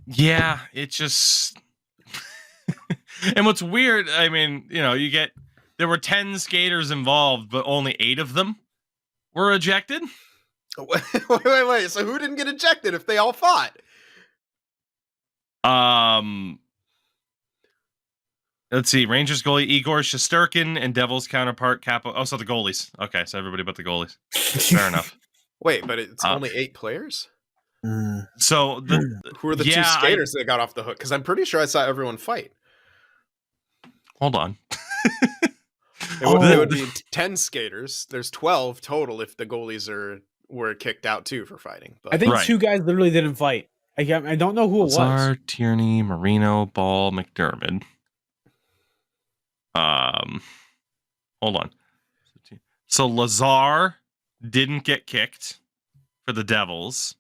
Yeah, it just and what's weird, I mean, there were 10 skaters involved, but only 8 of them were ejected. Wait. So who didn't get ejected if they all fought? Let's see. Rangers goalie Igor Shesterkin and Devils counterpart Capo. Oh, so the goalies. Okay, so everybody but the goalies. Fair enough. Wait, but it's only 8 players? So who are the 2 skaters that got off the hook? Because I'm pretty sure I saw everyone fight. Hold on. It would be 10 skaters. There's 12 total if the goalies were kicked out too for fighting. But. I think 2 guys literally didn't fight. I don't know who it was. Tierney, Marino, Ball, McDermott. Hold on. So Lazar didn't get kicked for the Devils.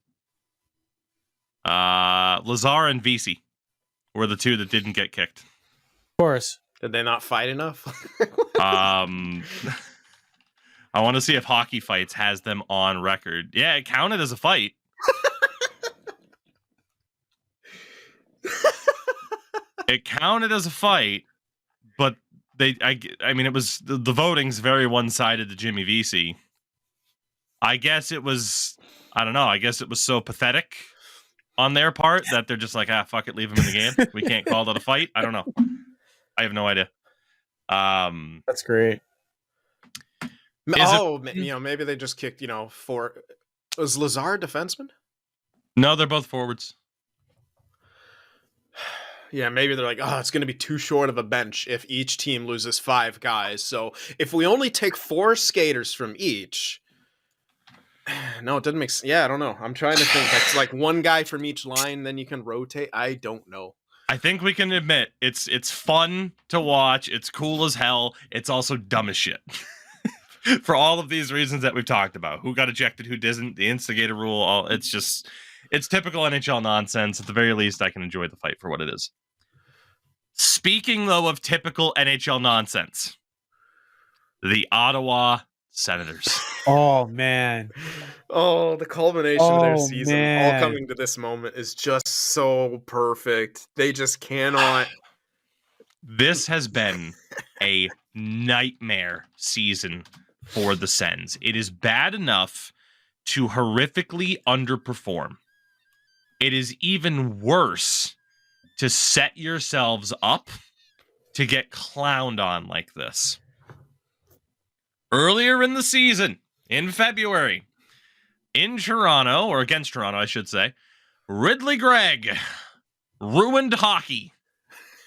Lazar and Vesey were the 2 that didn't get kicked. Of course. Did they not fight enough? I want to see if Hockey Fights has them on record. Yeah, it counted as a fight. It counted as a fight, but I mean, it was the voting's very one-sided to Jimmy Vesey. I guess it was, I don't know. I guess it was so pathetic on their part that they're just like, fuck it, leave him in the game. We can't call it a fight. I don't know. I have no idea. That's great. Maybe they just kicked, 4. Was Lazar a defenseman? No, they're both forwards. Yeah, maybe they're like, it's going to be too short of a bench if each team loses 5 guys. So if we only take 4 skaters from each, no, it doesn't make sense. Yeah, I don't know. I'm trying to think. That's like 1 guy from each line, then you can rotate. I don't know. I think we can admit it's fun to watch. It's cool as hell. It's also dumb as shit. For all of these reasons that we've talked about. Who got ejected, who didn't, the instigator rule, it's typical NHL nonsense. At the very least, I can enjoy the fight for what it is. Speaking, though, of typical NHL nonsense, the Ottawa Senators. Oh, man. Oh, the culmination of their season, all coming to this moment, is just so perfect. They just cannot. This has been a nightmare season for the Sens. It is bad enough to horrifically underperform. It is even worse to set yourselves up to get clowned on like this. Earlier in the season, in February, in Toronto, or against Toronto, I should say, Ridley Gregg ruined hockey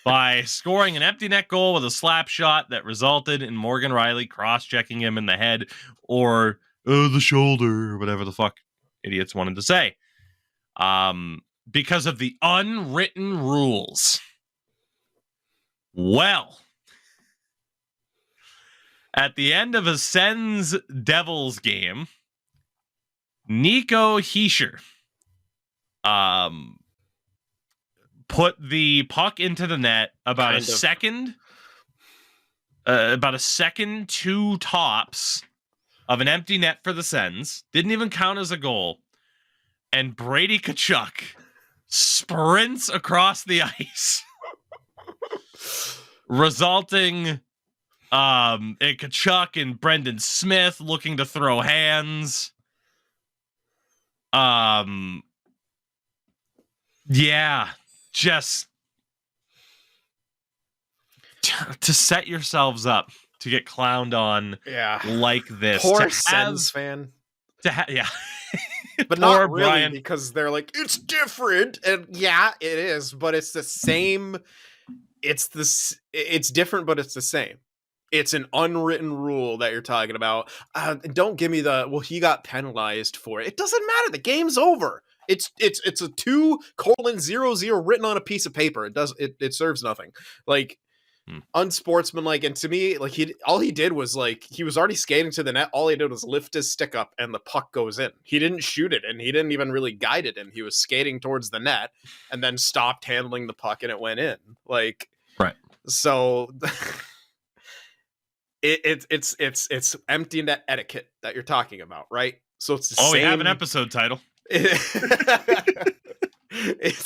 by scoring an empty net goal with a slap shot that resulted in Morgan Riley cross-checking him in the head or the shoulder, or whatever the fuck idiots wanted to say. Because of the unwritten rules. Well, at the end of a Sens Devils game, Nico Hischier put the puck into the net about a second, two tops of an empty net for the Sens. Didn't even count as a goal. And Brady Tkachuk sprints across the ice, resulting in Tkachuk and Brendan Smith looking to throw hands. Yeah, just to set yourselves up to get clowned on like this. Poor Sens fan. Yeah. But not really, Brian. Because they're like, it's different. And yeah, it is, but it's the same. It's different, but it's the same. It's an unwritten rule that you're talking about. Don't give me he got penalized for it. It doesn't matter. The game's over. It's a 2:00 written on a piece of paper. It serves nothing. Like, unsportsmanlike, and to me, like, all he did was, like, he was already skating to the net. All he did was lift his stick up and the puck goes in. He didn't shoot it, and he didn't even really guide it in. He was skating towards the net and then stopped handling the puck and it went in. Like, right. So it's empty net etiquette that you're talking about, right? So it's the same. We have an episode title. It's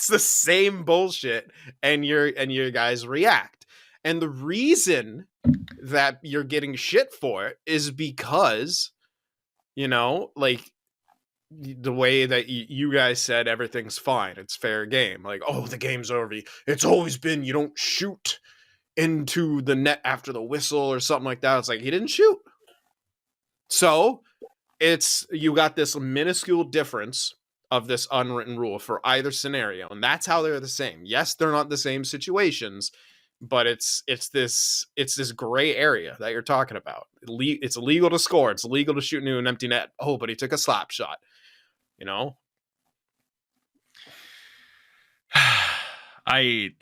the same bullshit, and your guys react. And the reason that you're getting shit for it is because You know, like the way that you guys said everything's fine, it's fair game. Like, oh, the game's over. It's always been you don't shoot into the net after the whistle or something like that. It's like he didn't shoot. So it's you got this minuscule difference of this unwritten rule for either scenario, and that's how they're the same. Yes, they're not the same situations, but it's this gray area that you're talking about. It's illegal to score. It's illegal to shoot into an empty net. Oh, but he took a slap shot. You know, I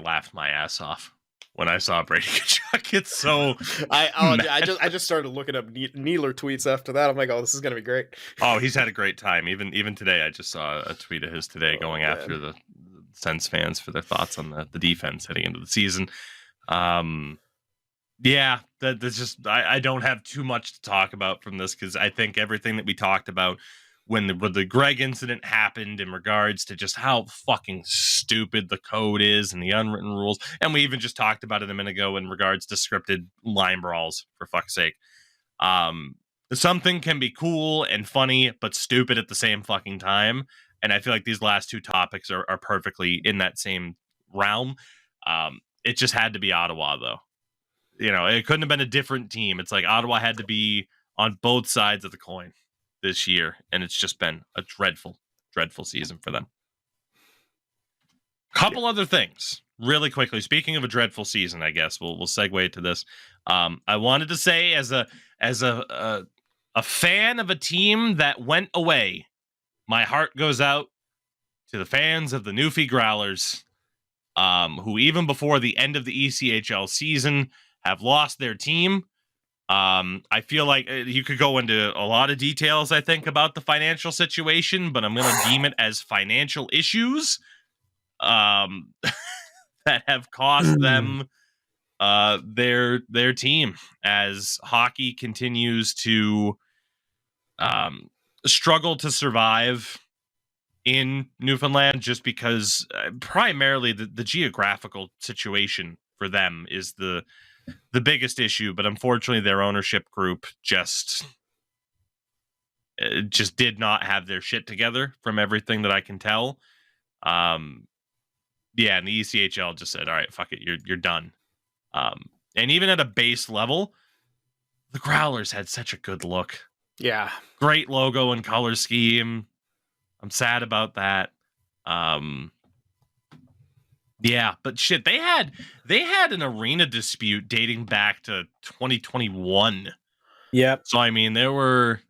laughed my ass off when I saw Brady Tkachuk. It's so I just started looking up Needler tweets after that. I'm like, oh, this is gonna be great. Oh, he's had a great time. Even today, I just saw a tweet of his today going after the Sens fans for their thoughts on the defense heading into the season. Yeah, that's just I don't have too much to talk about from this because I think everything that we talked about when the Greg incident happened in regards to just how fucking stupid the code is and the unwritten rules. And we even just talked about it a minute ago in regards to scripted line brawls, for fuck's sake. Something can be cool and funny, but stupid at the same fucking time. And I feel like these last two topics are perfectly in that same realm. It just had to be Ottawa, though. You know, it couldn't have been a different team. It's like Ottawa had to be on both sides of the coin this year, and it's just been a dreadful season for them. Couple other things really quickly. Speaking of a dreadful season, I guess we'll segue to this. I wanted to say as a fan of a team that went away, my heart goes out to the fans of the Newfie Growlers, who even before the end of the ECHL season have lost their team. I feel like you could go into a lot of details, I think, about the financial situation, but I'm going to deem it as financial issues that have cost them their team as hockey continues to struggle to survive in Newfoundland, just because primarily the geographical situation for them is the biggest issue, but unfortunately their ownership group just did not have their shit together from everything that I can tell. And the ECHL just said, all right, fuck it, you're done. And even at a base level, the Growlers had such a good look. Yeah. Great logo and color scheme. I'm sad about that. Yeah, but shit, they had an arena dispute dating back to 2021. Yep. So I mean, there were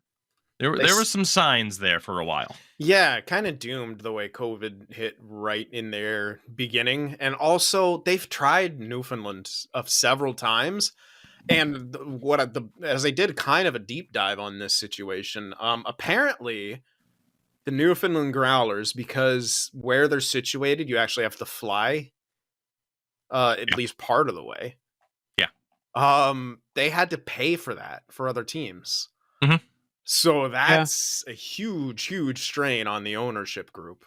some signs there for a while. Yeah, kind of doomed the way COVID hit right in their beginning, and also they've tried Newfoundland several times. And as I did kind of a deep dive on this situation, apparently the Newfoundland Growlers, because where they're situated, you actually have to fly at least part of the way. Yeah. They had to pay for that for other teams. Mm-hmm. So that's a huge strain on the ownership group.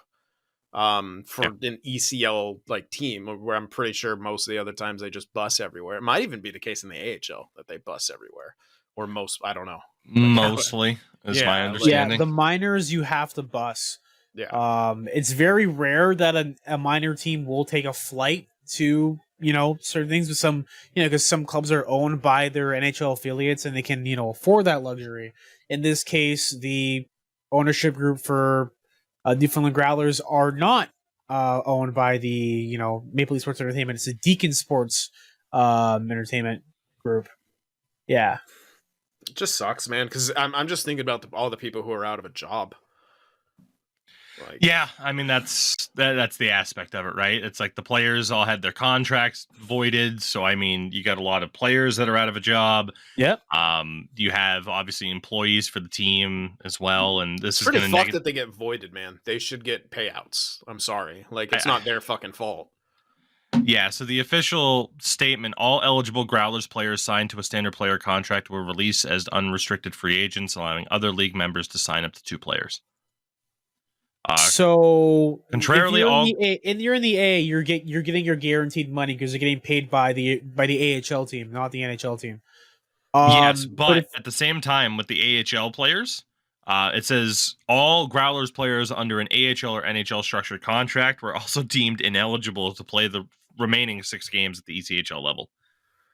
For an ECL like team, where I'm pretty sure most of the other times they just bus everywhere. It might even be the case in the AHL that they bus everywhere, or most. I don't know. Mostly is my understanding. Yeah, the minors you have to bus. Yeah. It's very rare that a minor team will take a flight to, certain things with some, because some clubs are owned by their NHL affiliates and they can, afford that luxury. In this case, the ownership group for Newfoundland Growlers are not owned by the, Maple Leaf Sports Entertainment. It's a Deacon Sports Entertainment group. Yeah. It just sucks, man, because I'm just thinking about all the people who are out of a job. Yeah, I mean that's the aspect of it, right? It's like the players all had their contracts voided, so I mean you got a lot of players that are out of a job. Yep. You have obviously employees for the team as well, and this is pretty fucked that they get voided, man. They should get payouts. I'm sorry, it's not their fucking fault. Yeah, so the official statement, all eligible Growlers players signed to a standard player contract will release as unrestricted free agents, allowing other league members to sign up to 2 players. So contrarily, you're in the A, you're getting your guaranteed money because you're getting paid by the AHL team, not the NHL team. Yes, But but if, at the same time, with the AHL players, it says all Growlers players under an AHL or NHL structured contract were also deemed ineligible to play the remaining 6 games at the ECHL level.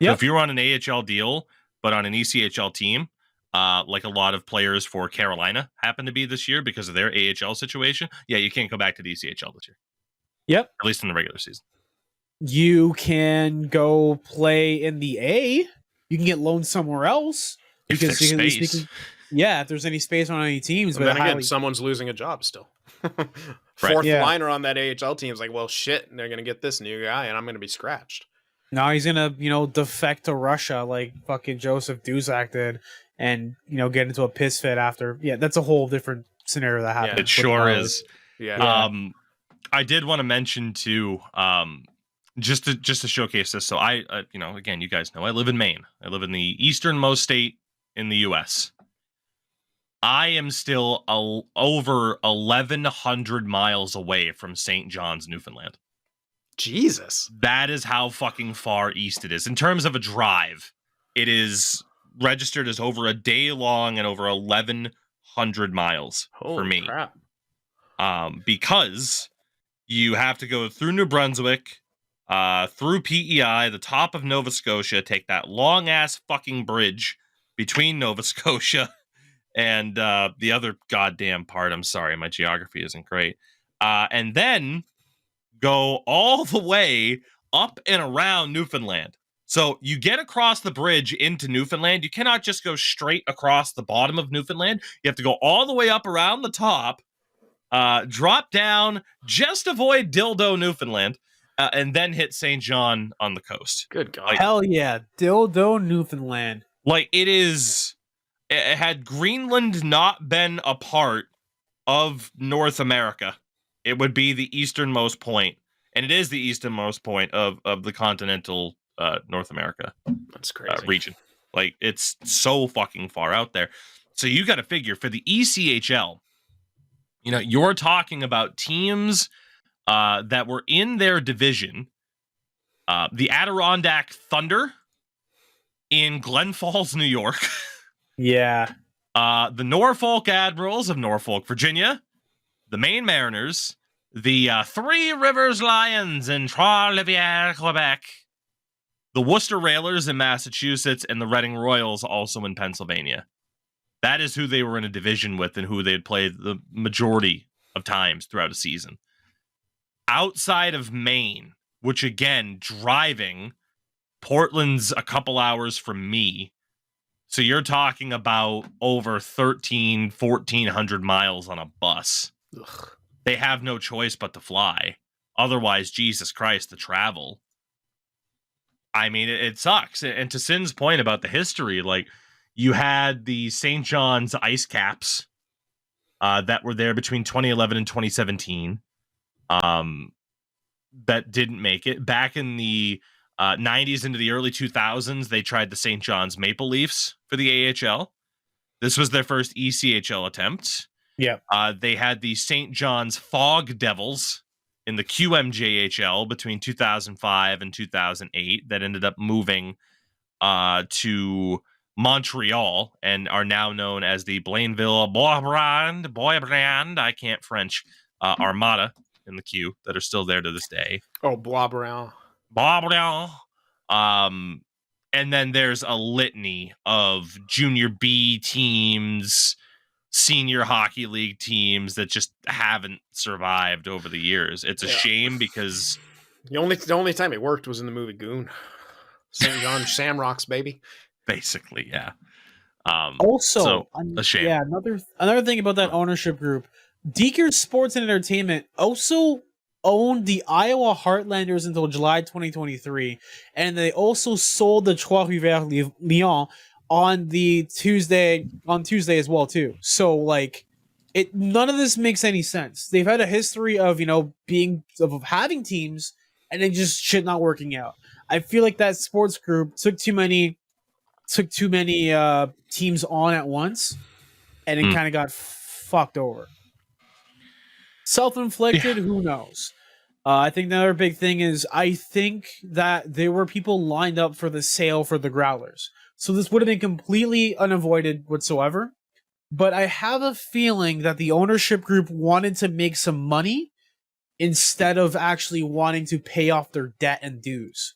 So if you're on an AHL deal, but on an ECHL team, like a lot of players for Carolina happen to be this year because of their AHL situation, you can't go back to the ECHL this year. Yep. At least in the regular season. You can go play in the A. You can get loaned somewhere else. If Because there's you can space. if there's any space on any teams. And But then again, someone's losing a job still. Fourth Yeah. liner on that AHL team is like, well, shit, they're gonna get this new guy, and I'm gonna be scratched. now he's gonna, defect to Russia like fucking Joseph Duszak did, and get into a piss fit after. Yeah, that's a whole different scenario that happened. It sure is. Yeah. I did want to mention too, just to showcase this. So I, again, you guys know I live in Maine. I live in the easternmost state in the U.S. I am still over 1,100 miles away from St. John's, Newfoundland. Jesus. That is how fucking far east it is. In terms of a drive, it is registered as over a day long and over 1,100 miles for me. Crap. Because you have to go through New Brunswick, through PEI, the top of Nova Scotia, take that long ass fucking bridge between Nova Scotia and the other goddamn part. I'm sorry, my geography isn't great. And then go all the way up and around Newfoundland. So you get across the bridge into Newfoundland. You cannot just go straight across the bottom of Newfoundland. You have to go all the way up around the top, drop down, just avoid Dildo, Newfoundland, and then hit St. John on the coast. Good God. Hell yeah, Dildo, Newfoundland. Like, it is... Had Greenland not been a part of North America, it would be the easternmost point. And it is the easternmost point of the continental North America That's crazy. region. Like, it's so fucking far out there. So you got to figure, for the ECHL, you're talking about teams that were in their division. The Adirondack Thunder in Glen Falls, New York. Yeah. The Norfolk Admirals of Norfolk, Virginia. The Maine Mariners. The Three Rivers Lions in Trois-Rivières, Quebec. The Worcester Railers in Massachusetts. And the Reading Royals also in Pennsylvania. That is who they were in a division with and who they'd played the majority of times throughout a season. Outside of Maine, which again, driving, Portland's a couple hours from me. So you're talking about over 1,400 miles on a bus. Ugh. They have no choice but to fly. Otherwise, Jesus Christ, the travel. I mean, it sucks. And to Sin's point about the history, like, you had the St. John's Ice Caps that were there between 2011 and 2017 that didn't make it. Back in the 90s into the early 2000s, they tried the St. John's Maple Leafs for the AHL. This was their first ECHL attempt. Yeah. They had the St. John's Fog Devils in the QMJHL between 2005 and 2008 that ended up moving to Montreal and are now known as the Blainville Boisbrand, I can't French, Armada in the Q that are still there to this day. Oh, Boisbriand. And then there's a litany of junior B teams, senior hockey league teams that just haven't survived over the years. It's a shame because the only time it worked was in the movie Goon. St. John Shamrocks, baby. Basically, yeah. Also, a shame. Yeah, another thing about that ownership group, Deaker Sports and Entertainment also owned the Iowa Heartlanders until July 2023, and they also sold the Trois-Rivières Lyon on Tuesday as well too. So like, none of this makes any sense. They've had a history of having teams and then just shit not working out. I feel like that sports group took too many teams on at once, and it kind of got fucked over. Self-inflicted, who knows? I think another big thing is I think that there were people lined up for the sale for the Growlers. So this would have been completely unavoided whatsoever. But I have a feeling that the ownership group wanted to make some money instead of actually wanting to pay off their debt and dues.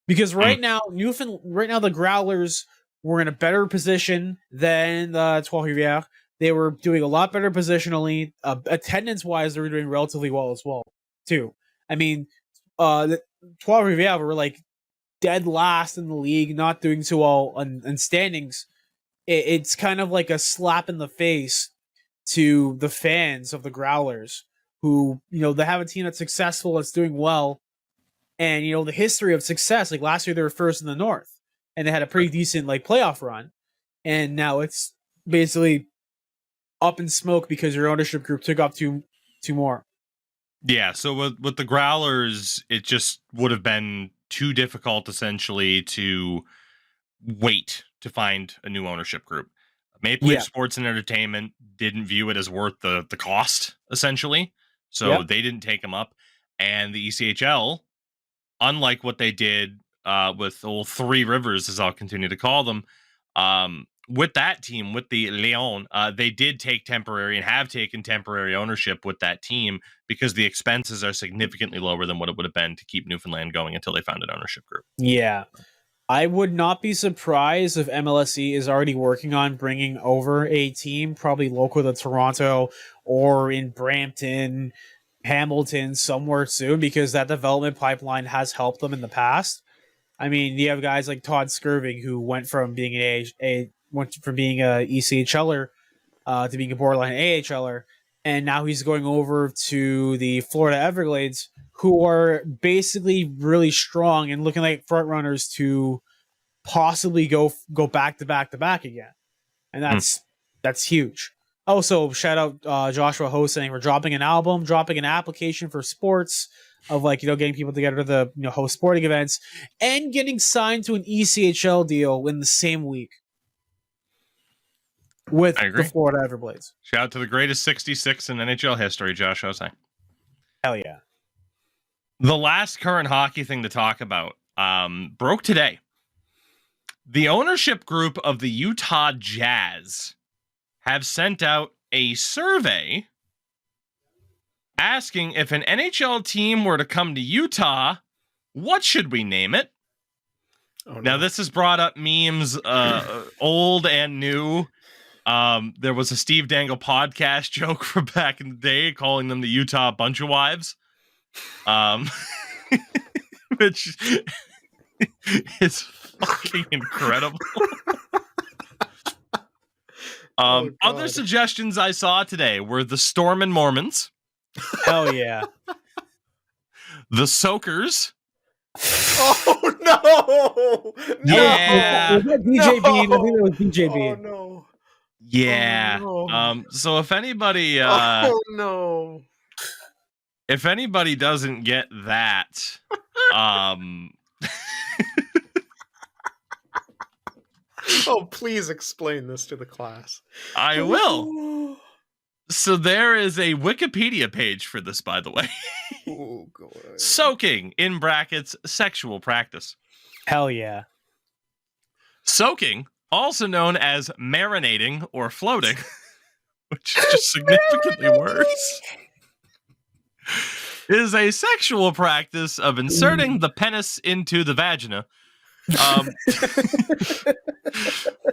Because right now, the Growlers were in a better position than the Trois Rivières. They were doing a lot better positionally. Attendance-wise, they were doing relatively well as well, too. I mean, the Trois Rivières were like dead last in the league, not doing too well on standings. It's kind of like a slap in the face to the fans of the Growlers, who, they have a team that's successful, that's doing well, and the history of success. Like last year, they were first in the North, and they had a pretty decent playoff run, and now it's basically up in smoke because your ownership group took off two more. Yeah, so with the Growlers, it just would have been too difficult, essentially, to wait to find a new ownership group. Maple Leaf Sports and Entertainment didn't view it as worth the cost, essentially, so they didn't take them up. And the ECHL, unlike what they did with old Three Rivers, as I'll continue to call them, with that team, with the Leon, they did take temporary and have taken temporary ownership with that team because the expenses are significantly lower than what it would have been to keep Newfoundland going until they found an ownership group. Yeah. I would not be surprised if MLSE is already working on bringing over a team, probably local to Toronto or in Brampton, Hamilton, somewhere soon, because that development pipeline has helped them in the past. I mean, you have guys like Todd Skirving, who went from being a ECHLer to being a borderline AHLer, and now he's going over to the Florida Everglades, who are basically really strong and looking like front runners to possibly go back to back again, and that's huge. Also, shout out Joshua Ho saying we're dropping an album, dropping an application for sports of getting people together to host sporting events, and getting signed to an ECHL deal in the same week with the Florida Everblades. Shout out to the greatest 66 in NHL history, Josh Jose. Hell yeah. The last current hockey thing to talk about broke today. The ownership group of the Utah Jazz have sent out a survey asking if an NHL team were to come to Utah, what should we name it? Oh, no. Now, this has brought up memes, old and new. There was a Steve Dangle podcast joke from back in the day calling them the Utah Bunch of Wives. Which is fucking incredible. Other suggestions I saw today were the Stormin' Mormons. Hell yeah. The Soakers. Oh no! Yeah. Was that DJ Bean? I think it was DJ Bean. Oh no. Yeah. Oh, no. So if anybody oh no. If anybody doesn't get that, oh, please explain this to the class. I will. So there is a Wikipedia page for this, by the way. Oh, God. Soaking, in brackets, sexual practice. Hell yeah. Soaking, also known as marinating or floating, which is just significantly worse, is a sexual practice of inserting the penis into the vagina,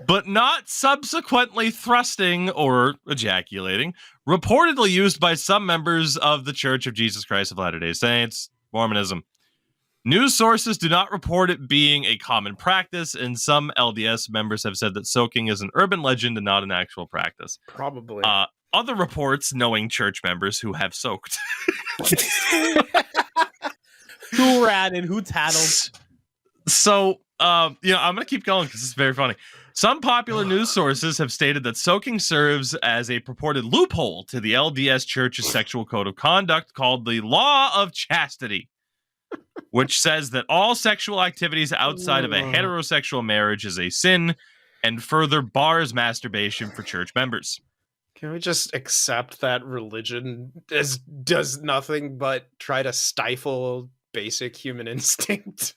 but not subsequently thrusting or ejaculating, reportedly used by some members of the Church of Jesus Christ of Latter-day Saints, Mormonism. News sources do not report it being a common practice, and some LDS members have said that soaking is an urban legend and not an actual practice. Probably. Other reports, knowing church members who have soaked. Who ratted, who tattled. So, I'm going to keep going because it's very funny. Some popular news sources have stated that soaking serves as a purported loophole to the LDS Church's sexual code of conduct called the Law of Chastity, which says that all sexual activities outside of a heterosexual marriage is a sin and further bars masturbation for church members. Can we just accept that religion does nothing but try to stifle basic human instinct?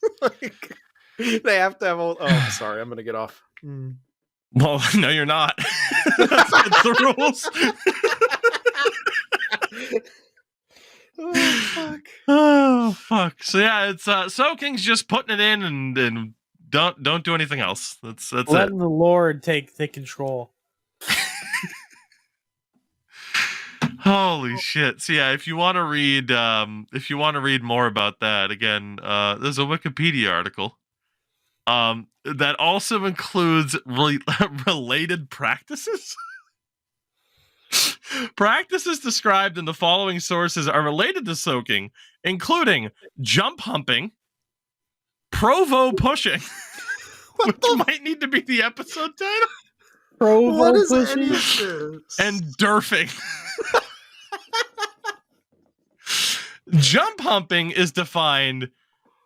They have to have all. Oh, sorry, I'm gonna get off. Well, no, you're not. That's against the rules. Oh fuck. Oh fuck. So yeah, it's soaking's just putting it in and don't do anything else. That's Letting it. the Lord take control. Holy shit. So yeah, if you want to read more about that, again, there's a Wikipedia article. That also includes related practices. Practices described in the following sources are related to soaking, including jump humping, Provo pushing, which might need to be the episode title, Provo What is pushing? any of this? and durfing. Jump humping is defined.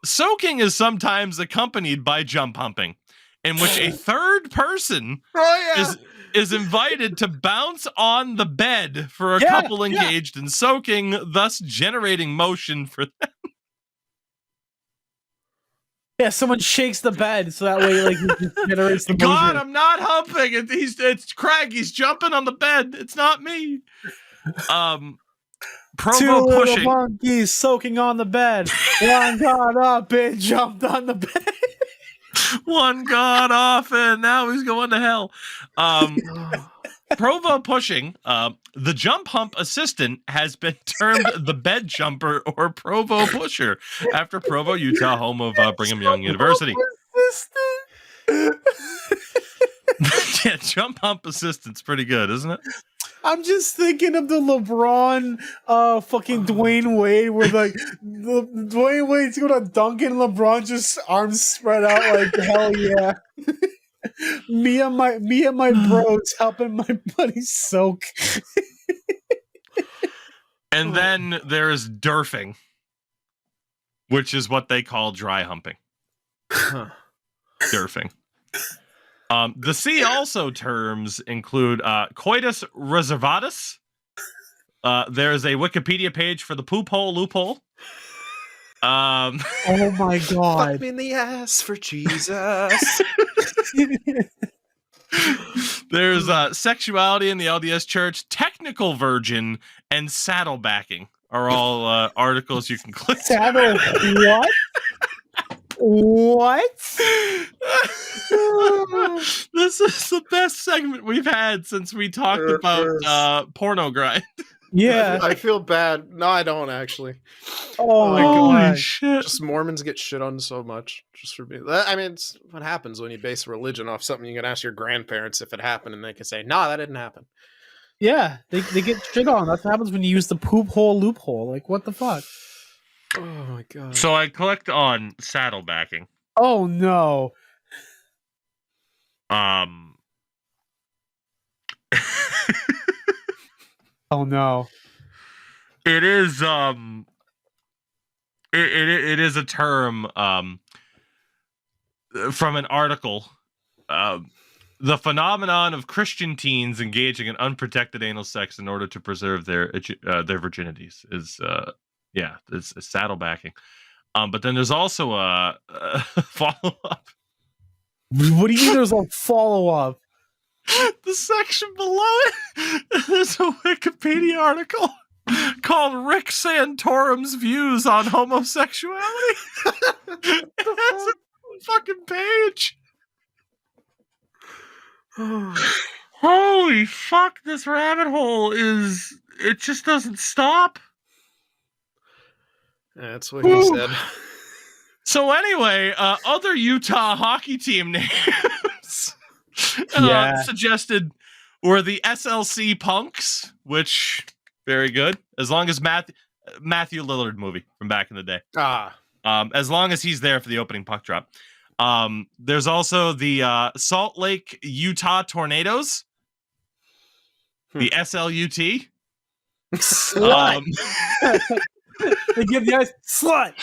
Soaking is sometimes accompanied by jump humping, in which a third person is invited to bounce on the bed for a couple engaged in soaking, thus generating motion for them. Yeah, someone shakes the bed so that way, like, it just generates the God, motion. I'm not humping. It's Craig. He's jumping on the bed. It's not me. Provo Two little pushing. monkeys soaking on the bed. One got up and jumped on the bed. One got off and now he's going to hell. Provo pushing. The jump hump assistant has been termed the bed jumper or Provo pusher after Provo, Utah, home of Brigham Young University. Yeah, jump hump assistant's pretty good, isn't it? I'm just thinking of the LeBron, fucking Dwayne Wade, where like Dwayne Wade's gonna dunk and LeBron just arms spread out like hell yeah. me and my bros helping my buddy soak. And then there's durfing, which is what they call dry humping. Durfing. The C also terms include coitus reservatus. There's a Wikipedia page for the poop hole loophole. Oh my god. Fuck me in the ass for Jesus. There's sexuality in the LDS Church, technical virgin, and saddlebacking are all articles you can click. Saddle what? What? This is the best segment we've had since we talked about porno grind. Yeah. I feel bad. No, I don't actually. Oh my Holy god. shit. Just Mormons get shit on so much just for being. I mean, it's what happens when you base religion off something. You can ask your grandparents if it happened, and they can say, "No, that didn't happen." Yeah, they get shit on. That's what happens when you use the poop hole loophole. Like, what the fuck? Oh my god. So I clicked on saddlebacking. Oh no. Oh no. It is it is a term from an article. The phenomenon of Christian teens engaging in unprotected anal sex in order to preserve their virginities is it's saddlebacking. But then there's also a follow up. What do you mean there's a follow up? The section below it, there's a Wikipedia article called Rick Santorum's Views on Homosexuality. It has a fucking page. Holy fuck, this rabbit hole it just doesn't stop. That's what he said. So anyway, other Utah hockey team names suggested were the SLC Punks, which very good. As long as Matthew Lillard movie from back in the day. As long as he's there for the opening puck drop. There's also the Salt Lake, Utah Tornadoes. The SLUT. They give the guys slut.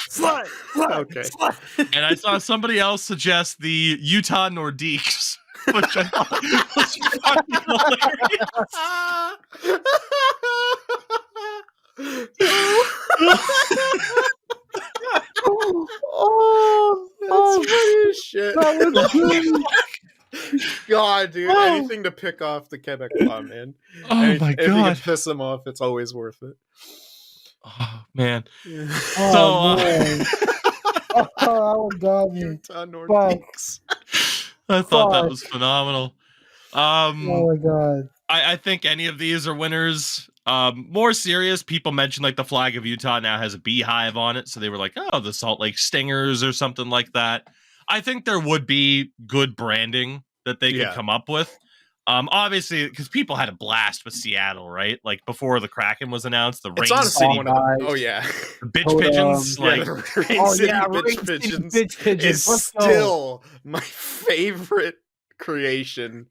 Okay. Slut. And I saw somebody else suggest the Utah Nordiques, which I thought was fucking hilarious. That's funny as God, dude, anything to pick off the Quebecois, man. Oh my If you can god. piss them off, it's always worth it. Oh man. Oh, So man. Oh, God, me. Utah Nordiques. I thought that Fuck. was phenomenal. Oh my God. I think any of these are winners. More serious, people mentioned like the flag of Utah now has a beehive on it, so they were like, oh, the Salt Lake Stingers or something like that. I think there would be good branding that they could come up with. Obviously, because people had a blast with Seattle, right? Like before the Kraken was announced, the It's Rain honestly City, one of the, oh yeah, the bitch pigeons, like the Rain City bitch pigeons is still my favorite creation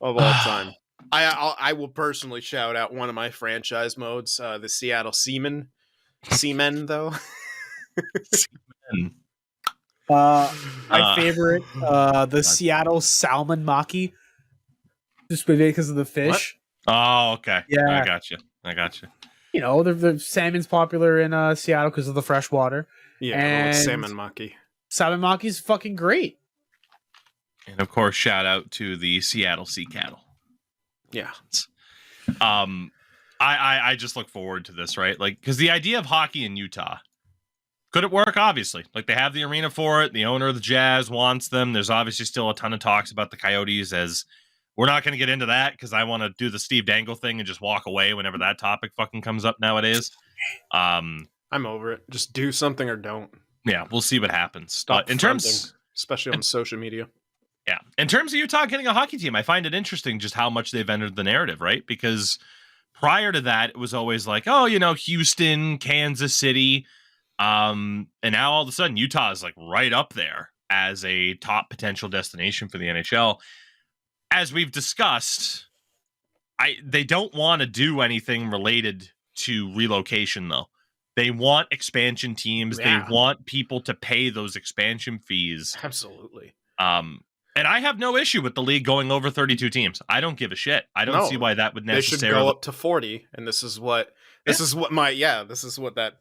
of all time. I will personally shout out one of my franchise modes, the Seattle Seamen though. My favorite, the Seattle Salmon Maki. Just because of the fish. What? Oh, okay. Yeah. I got you. You know, the salmon's popular in Seattle because of the fresh water. Yeah, and salmon maki. Salmon maki's fucking great. And of course, shout out to the Seattle Sea Cattle. Yeah. I just look forward to this, right? Like, because the idea of hockey in Utah, could it work? Obviously. Like, they have the arena for it. The owner of the Jazz wants them. There's obviously still a ton of talks about the Coyotes, as we're not going to get into that because I want to do the Steve Dangle thing and just walk away whenever that topic fucking comes up nowadays. I'm over it. Just do something or don't. Yeah, we'll see what happens. Stop in terms, especially on social media. Yeah. In terms of Utah getting a hockey team, I find it interesting just how much they've entered the narrative, right? Because prior to that, it was always like, oh, you know, Houston, Kansas City. And now all of a sudden, Utah is like right up there as a top potential destination for the NHL. As we've discussed, they don't want to do anything related to relocation, though. They want expansion teams. Yeah. They want people to pay those expansion fees. Absolutely. And I have no issue with the league going over 32 teams. I don't give a shit. I don't see why that would necessarily. They should go up to 40. And this is what that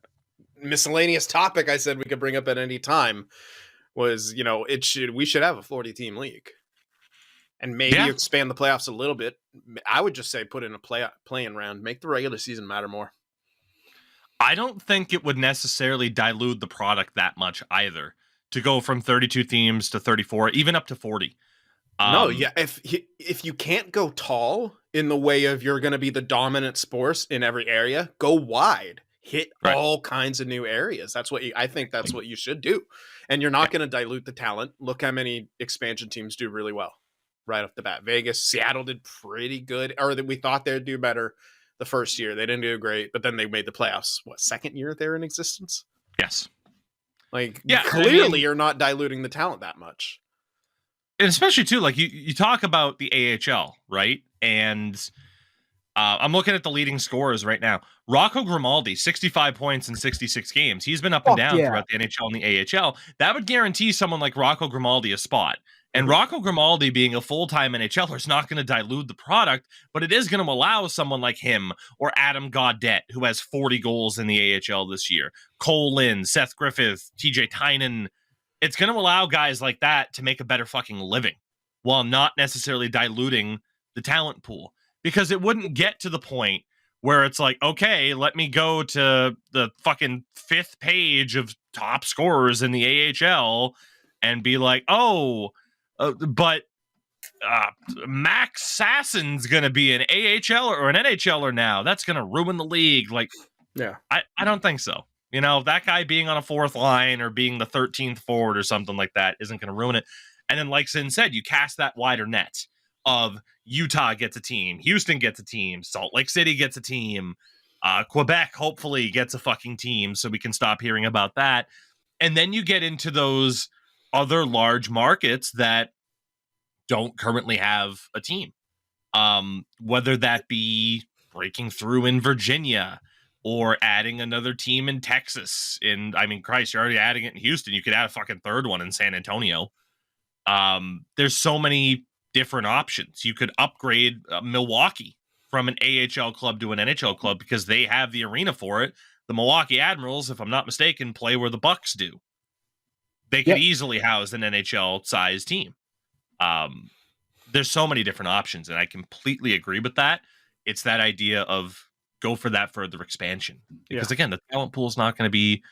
miscellaneous topic I said we could bring up at any time was, you know, we should have a 40 team league. And maybe expand the playoffs a little bit. I would just say put in a play-in round. Make the regular season matter more. I don't think it would necessarily dilute the product that much either. To go from 32 teams to 34, even up to 40. No, yeah. If you can't go tall in the way of you're going to be the dominant sports in every area, go wide. Hit all kinds of new areas. I think that's what you should do. And you're not going to dilute the talent. Look how many expansion teams do really well. Right off the bat. Vegas, Seattle did pretty good, or that we thought they'd do better the first year. They didn't do great, but then they made the playoffs. What, second year they're in existence? Yes. Like, clearly you're not diluting the talent that much. And especially, too, like, you talk about the AHL, right? And I'm looking at the leading scorers right now. Rocco Grimaldi, 65 points in 66 games. He's been up and down throughout the NHL and the AHL. That would guarantee someone like Rocco Grimaldi a spot. And Rocco Grimaldi being a full-time NHLer is not going to dilute the product, but it is going to allow someone like him or Adam Gaudette, who has 40 goals in the AHL this year, Cole Lynn, Seth Griffith, TJ Tynan. It's going to allow guys like that to make a better fucking living while not necessarily diluting the talent pool, because it wouldn't get to the point where it's like, okay, let me go to the fucking 5th page of top scorers in the AHL and be like, oh, but Max Sassen's going to be an AHL or an NHLer now. That's going to ruin the league. Like, yeah, I don't think so. You know, that guy being on a 4th line or being the 13th forward or something like that isn't going to ruin it. And then, like Sin said, you cast that wider net of Utah gets a team, Houston gets a team, Salt Lake City gets a team, Quebec hopefully gets a fucking team so we can stop hearing about that. And then you get into those other large markets that don't currently have a team, whether that be breaking through in Virginia or adding another team in Texas. Christ, you're already adding it in Houston. You could add a fucking 3rd one in San Antonio. There's so many different options. You could upgrade Milwaukee from an AHL club to an NHL club because they have the arena for it. The Milwaukee Admirals, if I'm not mistaken, play where the Bucks do. they could easily house an NHL-sized team. There's so many different options, and I completely agree with that. It's that idea of go for that further expansion. Because, again, the talent pool is not going to be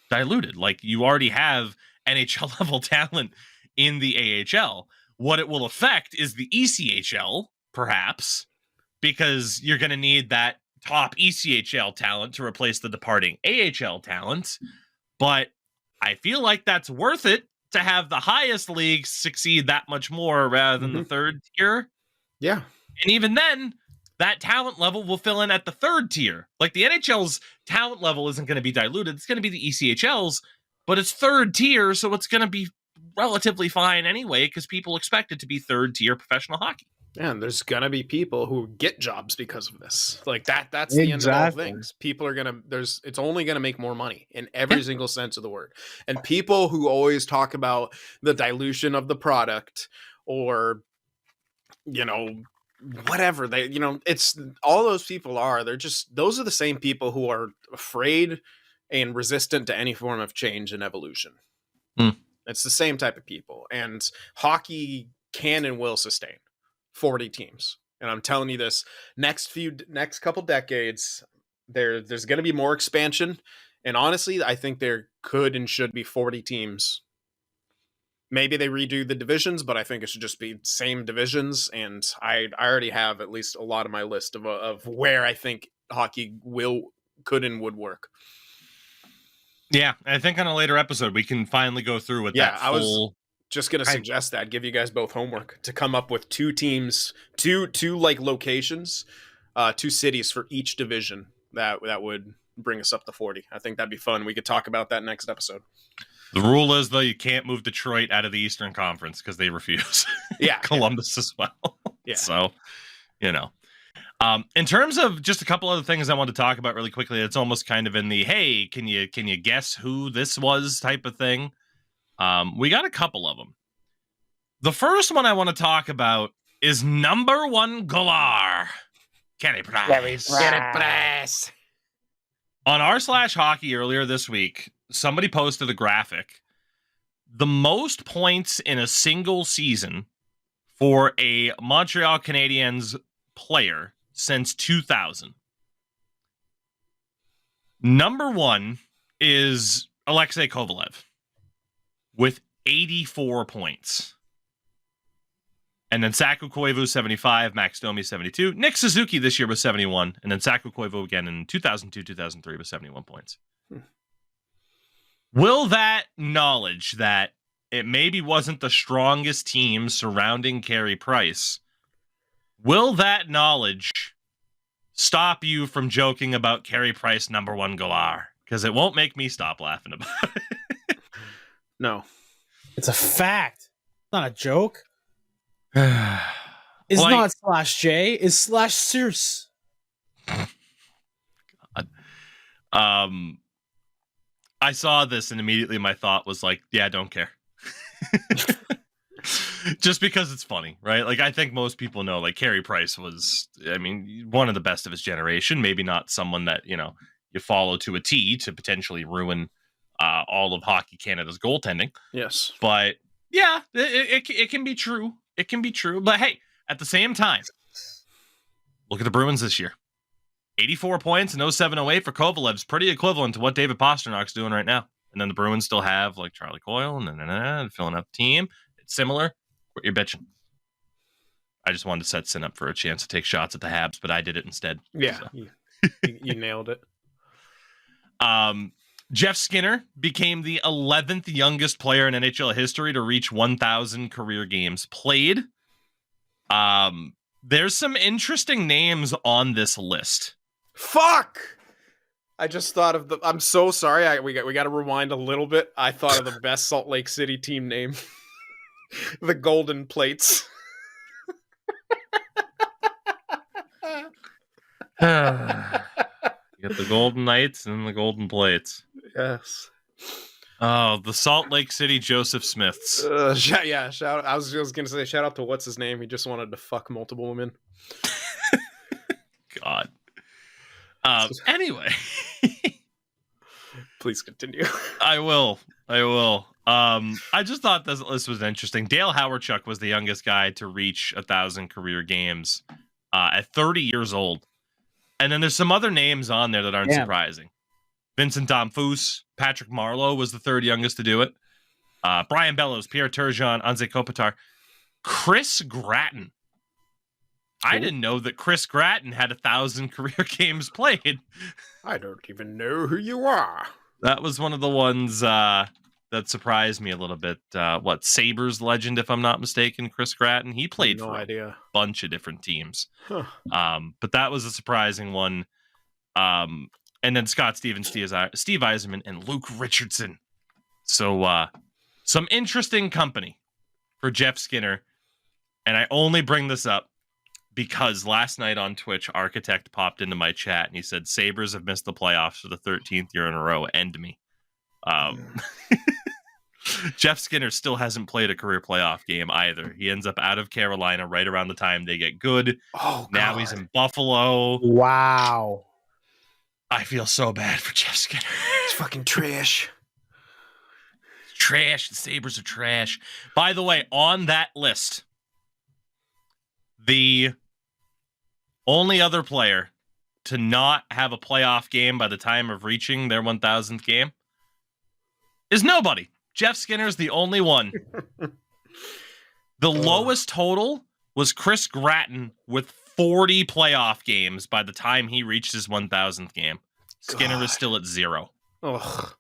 diluted. Like, you already have NHL-level talent in the AHL. What it will affect is the ECHL, perhaps, because you're going to need that top ECHL talent to replace the departing AHL talent. But I feel like that's worth it to have the highest league succeed that much more rather than the third tier. Yeah. And even then, that talent level will fill in at the third tier. Like, the NHL's talent level isn't going to be diluted. It's going to be the ECHL's, but it's third tier, so it's going to be relatively fine anyway, because people expect it to be third tier professional hockey. Yeah, and there's gonna be people who get jobs because of this. Like that's the end of all things. People are gonna it's only gonna make more money in every single sense of the word. And people who always talk about the dilution of the product, or whatever they it's all those people those are the same people who are afraid and resistant to any form of change and evolution. It's the same type of people, and hockey can and will sustain 40 teams. And I'm telling you this, next couple decades, there's going to be more expansion. And honestly, I think there could and should be 40 teams. Maybe they redo the divisions, but I think it should just be same divisions. And I already have at least a lot of my list of where I think hockey could and would work. Yeah, I think on a later episode, we can finally go through with that full... I was just going to suggest that, give you guys both homework to come up with two teams, two like locations, two cities for each division that would bring us up to 40. I think that'd be fun. We could talk about that next episode. The rule is, though, you can't move Detroit out of the Eastern Conference because they refuse. Yeah. Columbus as well. Yeah. So, in terms of just a couple other things I want to talk about really quickly, it's almost kind of in the, hey, can you guess who this was type of thing? We got a couple of them. The first one I want to talk about is number one goaler, Carey Price. On r/hockey earlier this week, somebody posted a graphic. The most points in a single season for a Montreal Canadiens player since 2000. Number one is Alexei Kovalev with 84 points. And then Saku Koivu, 75, Max Domi, 72. Nick Suzuki this year was 71, and then Saku Koivu again in 2002-2003 with 71 points. Will that knowledge that it maybe wasn't the strongest team surrounding Carey Price, will that knowledge stop you from joking about Carey Price number one goaler? Because it won't make me stop laughing about it. No. It's a fact. Not a joke. It's not /J, it's /Circe. God. I saw this and immediately my thought was like, yeah, I don't care. Just because it's funny, right? Like, I think most people know, like, Carey Price was, one of the best of his generation. Maybe not someone that, you follow to a T to potentially ruin all of Hockey Canada's goaltending. Yes. But, yeah, it can be true. It can be true. But, hey, at the same time, look at the Bruins this year. 84 points and 07-08 for Kovalev's pretty equivalent to what David Pasternak's doing right now. And then the Bruins still have, like, Charlie Coyle and filling up the team. It's similar. What you're bitching. I just wanted to set Sin up for a chance to take shots at the Habs, but I did it instead. Yeah, so. you nailed it. Jeff Skinner became the 11th youngest player in NHL history to reach 1,000 career games played. There's some interesting names on this list. Fuck! I just thought of I'm so sorry. We got to rewind a little bit. I thought of the best Salt Lake City team name. The Golden Plates. You got the Golden Knights and the Golden Plates. Yes. Oh, the Salt Lake City Joseph Smiths. Shout out. I was just gonna say shout out to what's his name. He just wanted to fuck multiple women. God. Anyway. Please continue. I will. I just thought this list was interesting. Dale Howardchuk was the youngest guy to reach 1,000 career games at 30 years old. And then there's some other names on there that aren't surprising. Vincent Damphousse, Patrick Marleau was the third youngest to do it. Brian Bellows, Pierre Turgeon, Anze Kopitar, Chris Gratton. I didn't know that Chris Gratton had 1,000 career games played. I don't even know who you are. That was one of the ones that surprised me a little bit. Sabres legend, if I'm not mistaken, Chris Gratton. He played for a bunch of different teams. Huh. But that was a surprising one. And then Scott Stevens, Steve Yzerman, and Luke Richardson. So some interesting company for Jeff Skinner. And I only bring this up because last night on Twitch, Architect popped into my chat and he said, Sabres have missed the playoffs for the 13th year in a row. End me. Jeff Skinner still hasn't played a career playoff game either. He ends up out of Carolina right around the time they get good. Oh, now he's in Buffalo. Wow. I feel so bad for Jeff Skinner. It's fucking trash. Trash. The Sabres are trash. By the way, on that list, the only other player to not have a playoff game by the time of reaching their 1,000th game is nobody. Jeff Skinner's the only one. The lowest total was Chris Gratton with 40 playoff games by the time he reached his 1,000th game. Skinner is still at 0. Ugh.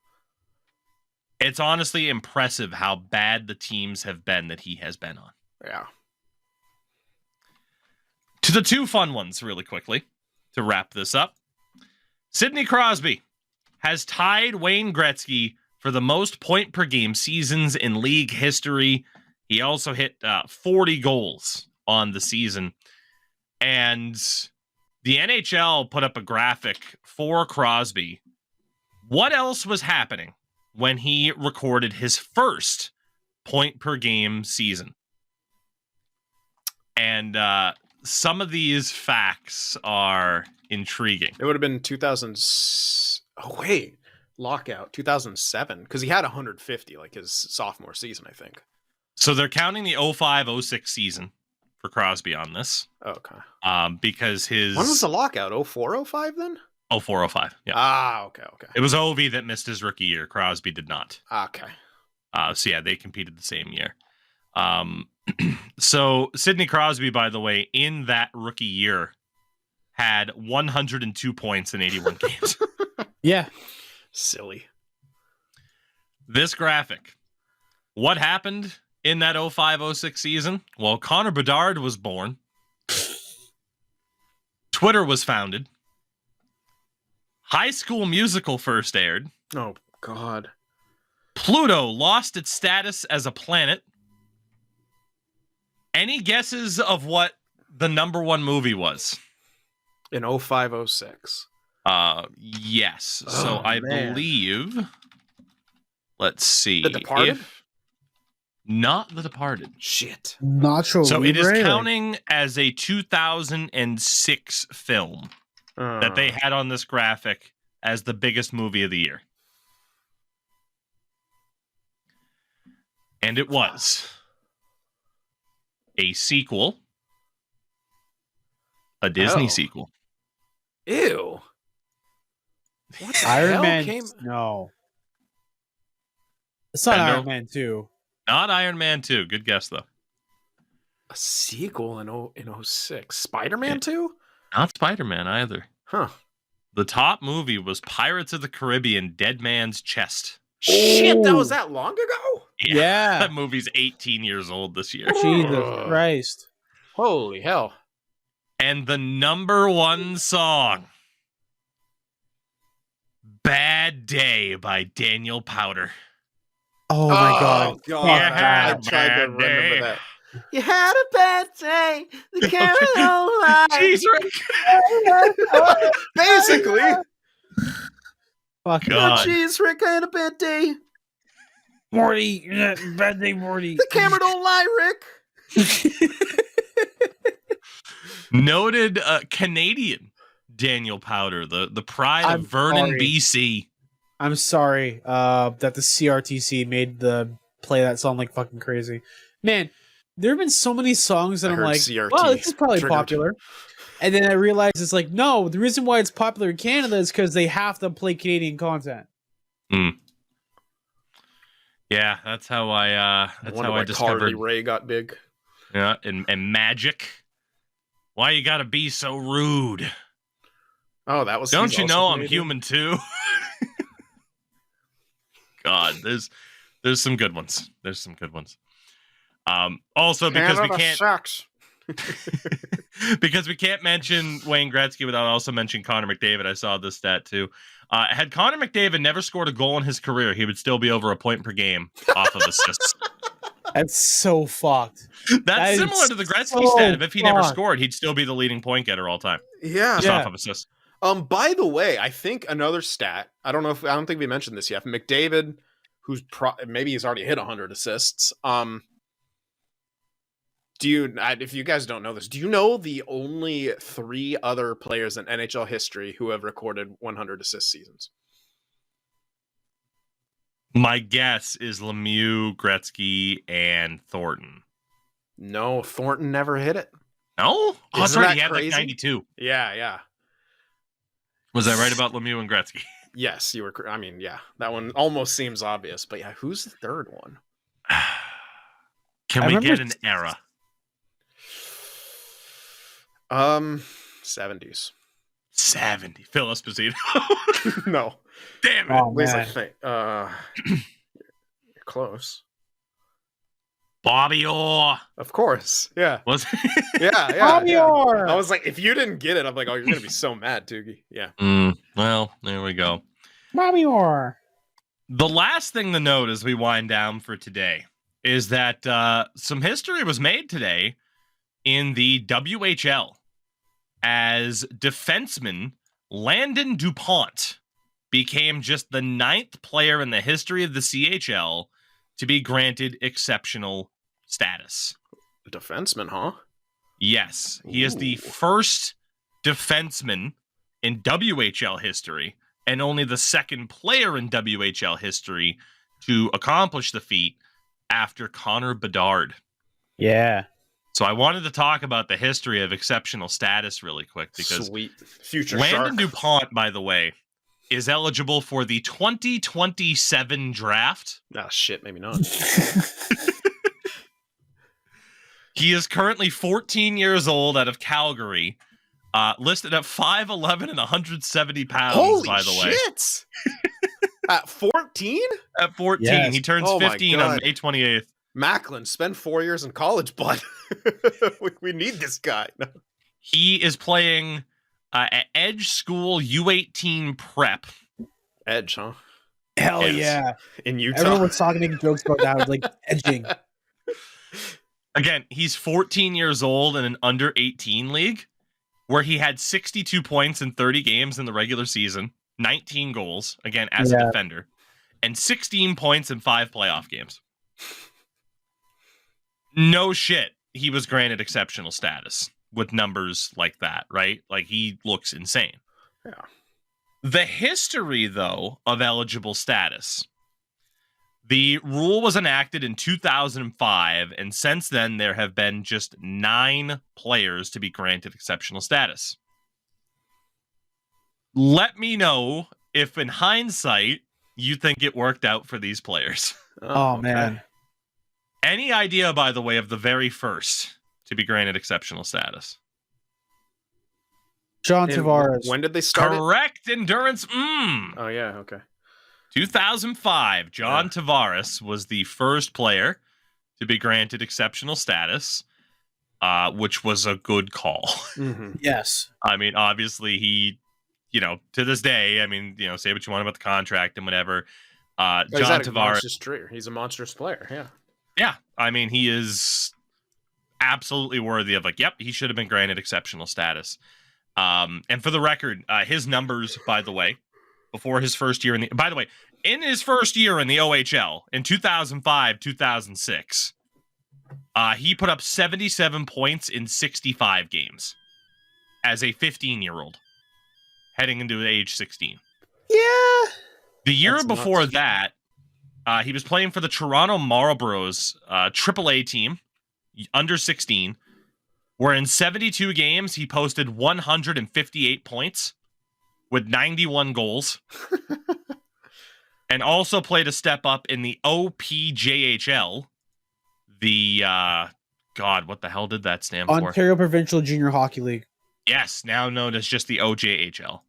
It's honestly impressive how bad the teams have been that he has been on. Yeah. To the two fun ones really quickly to wrap this up. Sidney Crosby has tied Wayne Gretzky for the most point per game seasons in league history. He also hit 40 goals on the season. And the NHL put up a graphic for Crosby. What else was happening when he recorded his first point per game season? And some of these facts are intriguing. It would have been 2007, because he had 150 like his sophomore season, I think. So they're counting the 05-06 season for Crosby on this. Okay. Because his... When was the lockout? 04-05 then? 04-05, yeah. Ah, okay. It was Ovi that missed his rookie year. Crosby did not. Okay. So yeah, they competed the same year. So Sidney Crosby, by the way, in that rookie year, had 102 points in 81 games. Yeah. Silly. This graphic. What happened in that 05-06 season? Well, Connor Bedard was born. Twitter was founded. High School Musical first aired. Oh, God. Pluto lost its status as a planet. Any guesses of what the number one movie was? In 05-06. Yes. So I believe... Let's see. The Departed? Not The Departed. Shit. Nacho So it is Libre, counting as a 2006 film that they had on this graphic as the biggest movie of the year. And it was a sequel, a Disney sequel. Ew. What the Iron hell Man. came... No. It's not Bendo. Iron Man 2. Not Iron Man 2. Good guess, though. A sequel in 06. Spider-Man 2? Not Spider-Man either. Huh. The top movie was Pirates of the Caribbean, Dead Man's Chest. Shit, that Oh. was that long ago? Yeah. That movie's 18 years old this year. Jesus Christ. Holy hell. And the number one song, Bad Day by Daniel Powder. Oh my God. God. Yeah, I tried to bad day. remember that. You had a bad day. The camera don't lie. Jeez, Rick. Basically. Fuck God. Jeez, Rick, I had a bad day. Morty. Bad day, Morty. The camera don't lie, Rick. Noted Canadian Daniel Powder, the pride I'm of Vernon, sorry. BC. I'm sorry that the CRTC made the play that song like fucking crazy. Man, there have been so many songs that I I'm heard like, CRT well, this is probably triggered. popular. And then I realized it's like, no, the reason why it's popular in Canada is because they have to play Canadian content. Yeah, that's how I discovered Carly Rae got big. Yeah, and Magic. Why you gotta be so rude? Oh, that was. Don't you know I'm human too? God, there's some good ones. There's some good ones. Also because we can't sucks. because we can't mention Wayne Gretzky without also mentioning Connor McDavid. I saw this stat too. Had Connor McDavid never scored a goal in his career, he would still be over a point per game off of assists. That's so fucked. That's similar to the Gretzky stat. If he never scored, he'd still be the leading point getter all time. Yeah, just off of assists. By the way, I think another stat. I don't think we mentioned this yet. McDavid, who's maybe he's already hit 100 assists. If you guys don't know this, do you know the only 3 other players in NHL history who have recorded 100 assist seasons? My guess is Lemieux, Gretzky, and Thornton. No, Thornton never hit it. No? Oh, that's right. He had like 92. Yeah. Was I right about Lemieux and Gretzky? Yes, you were. I mean, yeah, that one almost seems obvious, but yeah, who's the third one? Can we get an era? 70s. 70. Phil Esposito. No. Damn it. Oh, Wait, man. I think. You're close. Bobby Orr. Of course. Yeah. Was Yeah. Bobby Orr. I was like, if you didn't get it, I'm like, oh, you're gonna be so mad, Tougie. Yeah. Well, there we go. Bobby Orr. The last thing to note as we wind down for today is that some history was made today in the WHL as defenseman Landon DuPont became just the 9th player in the history of the CHL to be granted exceptional status. Defenseman, huh? Yes, he is the first defenseman in WHL history and only the 2nd player in WHL history to accomplish the feat after Connor Bedard. Yeah. So I wanted to talk about the history of exceptional status really quick because Sweet. Future Landon shark. DuPont, by the way, is eligible for the 2027 draft. Ah, shit, maybe not. He is currently 14 years old out of Calgary, listed at 5'11 and 170 pounds, Holy by the way. shit! At 14? At 14, Yes. he turns Oh my 15 on God. May 28th. Macklin, spend 4 years in college, bud. we need this guy. He is playing at Edge School U18 Prep. Edge, huh? Hell Yes. yeah. In Utah. Everyone was talking, making jokes about that. Like edging. Again, he's 14 years old in an under 18 league where he had 62 points in 30 games in the regular season, 19 goals, again, as a defender, and 16 points in 5 playoff games. No shit, he was granted exceptional status with numbers like that, right? Like, he looks insane. Yeah. The history, though, of eligible status. The rule was enacted in 2005, and since then, there have been just 9 players to be granted exceptional status. Let me know if, in hindsight, you think it worked out for these players. Oh, man. Any idea, by the way, of the very first to be granted exceptional status? John Tavares. When did they start it? Correct, Endurance. Oh, yeah, okay. 2005, John Tavares was the first player to be granted exceptional status, which was a good call. Mm-hmm. Yes. I mean, obviously, he, to this day, I mean, say what you want about the contract and whatever. John Tavares. He's a monstrous player, yeah. Yeah, I mean, he is absolutely worthy of he should have been granted exceptional status. And for the record, his numbers, by the way, before his first year in his first year in the OHL in 2005, 2006, he put up 77 points in 65 games as a 15-year-old heading into age 16. Yeah. The year That's before nuts. that, he was playing for the Toronto Marlboros AAA team, under 16, where in 72 games, he posted 158 points with 91 goals. And also played a step up in the OPJHL. The, God, what the hell did that stand for? Ontario Provincial Junior Hockey League. Yes, now known as just the OJHL,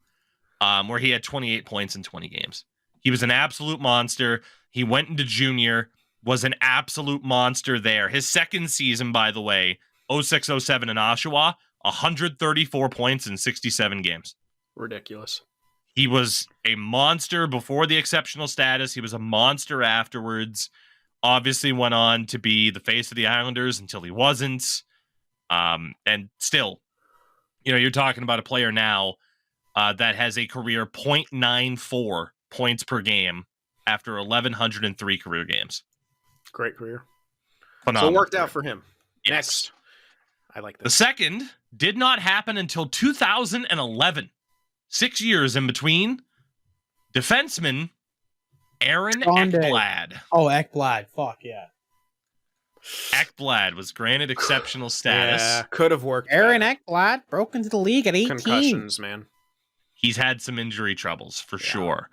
where he had 28 points in 20 games. He was an absolute monster. He went into junior, was an absolute monster there. His second season, by the way, 06-07 in Oshawa, 134 points in 67 games. Ridiculous. He was a monster before the exceptional status. He was a monster afterwards. Obviously went on to be the face of the Islanders until he wasn't. And still, you're talking about a player now that has a career .94 points per game after 1,103 career games. Great career. Phenomenal. So it worked out for him. Yes. Next. I like The this. second did not happen until 2011. 6 years in between. Defenseman Aaron Grande. Ekblad. Oh, Ekblad. Fuck yeah. Ekblad was granted exceptional status. Yeah, could have worked. Aaron better. Ekblad broke into the league at 18. Concussions, man. He's had some injury troubles for Yeah. sure.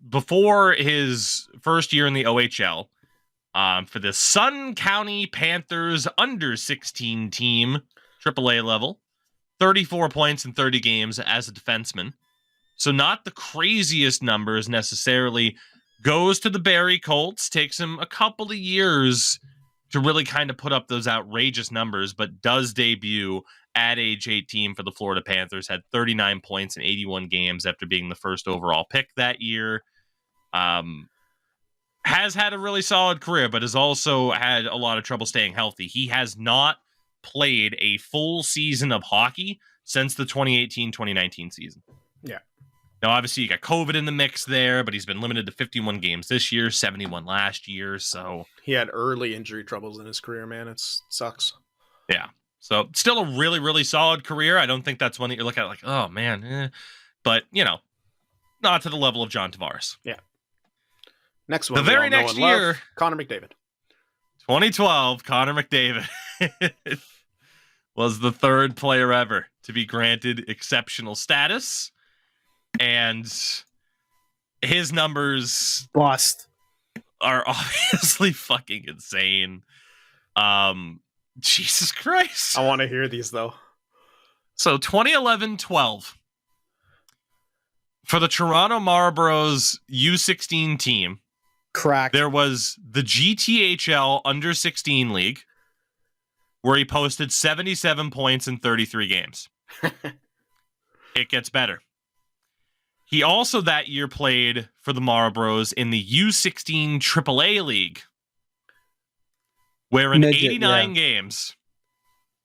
Before his first year in the OHL, for the Sun County Panthers under 16 team, AAA level, 34 points in 30 games as a defenseman. So not the craziest numbers necessarily. Goes to the Barrie Colts, takes him a couple of years to really kind of put up those outrageous numbers, but does debut at age 18 for the Florida Panthers, had 39 points in 81 games after being the first overall pick that year. Has had a really solid career, but has also had a lot of trouble staying healthy. He has not played a full season of hockey since the 2018-2019 season. Yeah. Now, obviously, you got COVID in the mix there, but he's been limited to 51 games this year, 71 last year. So He had early injury troubles in his career, man. It sucks. yeah. So still a really, really solid career. I don't think that's one that you're looking at like, oh, man. But, not to the level of John Tavares. Yeah. Next one. The very we all know next and love, year, Connor McDavid. 2012, Connor McDavid was the third player ever to be granted exceptional status. And his numbers Bust. are obviously fucking insane. Jesus Christ. I want to hear these, though. So 2011-12, for the Toronto Marlboros U16 team, Cracked. there was the GTHL under 16 league where he posted 77 points in 33 games. It gets better. He also that year played for the Marlboros in the U16 AAA league, where in Midget, 89 games,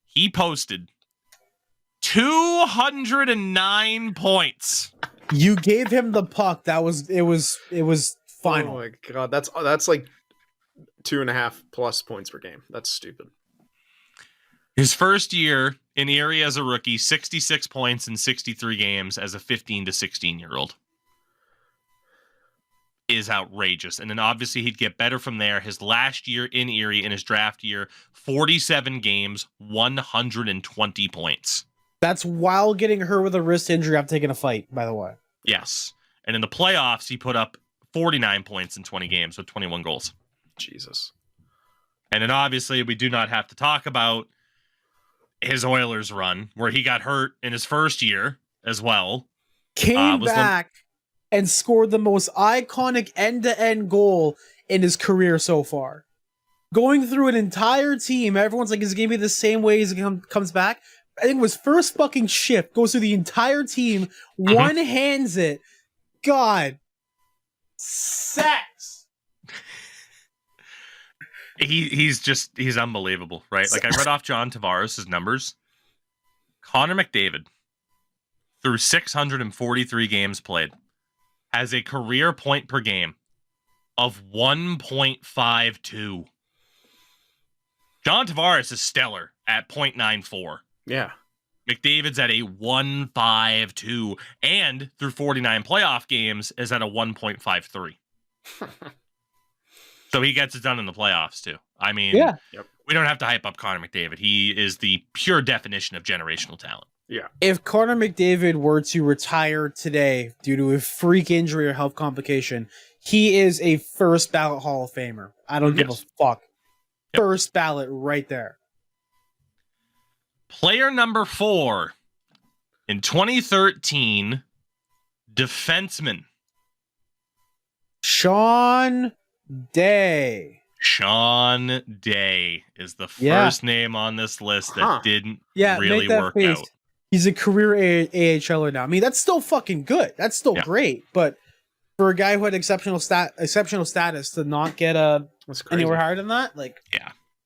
he posted 209 points. You gave him the puck. It was final. Oh my god, that's like 2.5+ points per game. That's stupid. His first year in Erie as a rookie, 66 points in 63 games as a 15 to 16-year-old. Is outrageous. And then obviously he'd get better from there. His last year in Erie, in his draft year, 47 games, 120 points. That's while getting hurt with a wrist injury after taking a fight, by the way. Yes. And in the playoffs, he put up 49 points in 20 games with 21 goals. Jesus. And then obviously we do not have to talk about his Oilers run, where he got hurt in his first year as well. Came back and scored the most iconic end-to-end goal in his career so far. Going through an entire team, everyone's like, is it going to be the same way as he comes back? I think it was first fucking shift, goes through the entire team, one-hands it. God. Sex. He's unbelievable, right? Like I read off John Tavares' numbers. Connor McDavid, through 643 games played, has a career point per game of 1.52. John Tavares is stellar at 0.94. Yeah. McDavid's at a 1.52, and through 49 playoff games is at a 1.53. So he gets it done in the playoffs too. I mean, we don't have to hype up Connor McDavid. He is the pure definition of generational talent. Yeah. If Connor McDavid were to retire today due to a freak injury or health complication, he is a first ballot Hall of Famer. I don't give a fuck. Yep. First ballot right there. Player number 4 in 2013, defenseman Sean Day. Sean Day is the first name on this list that didn't really work out. He's a career AHLer now. I mean, that's still fucking good. That's still great. But for a guy who had exceptional status to not get anywhere higher than that,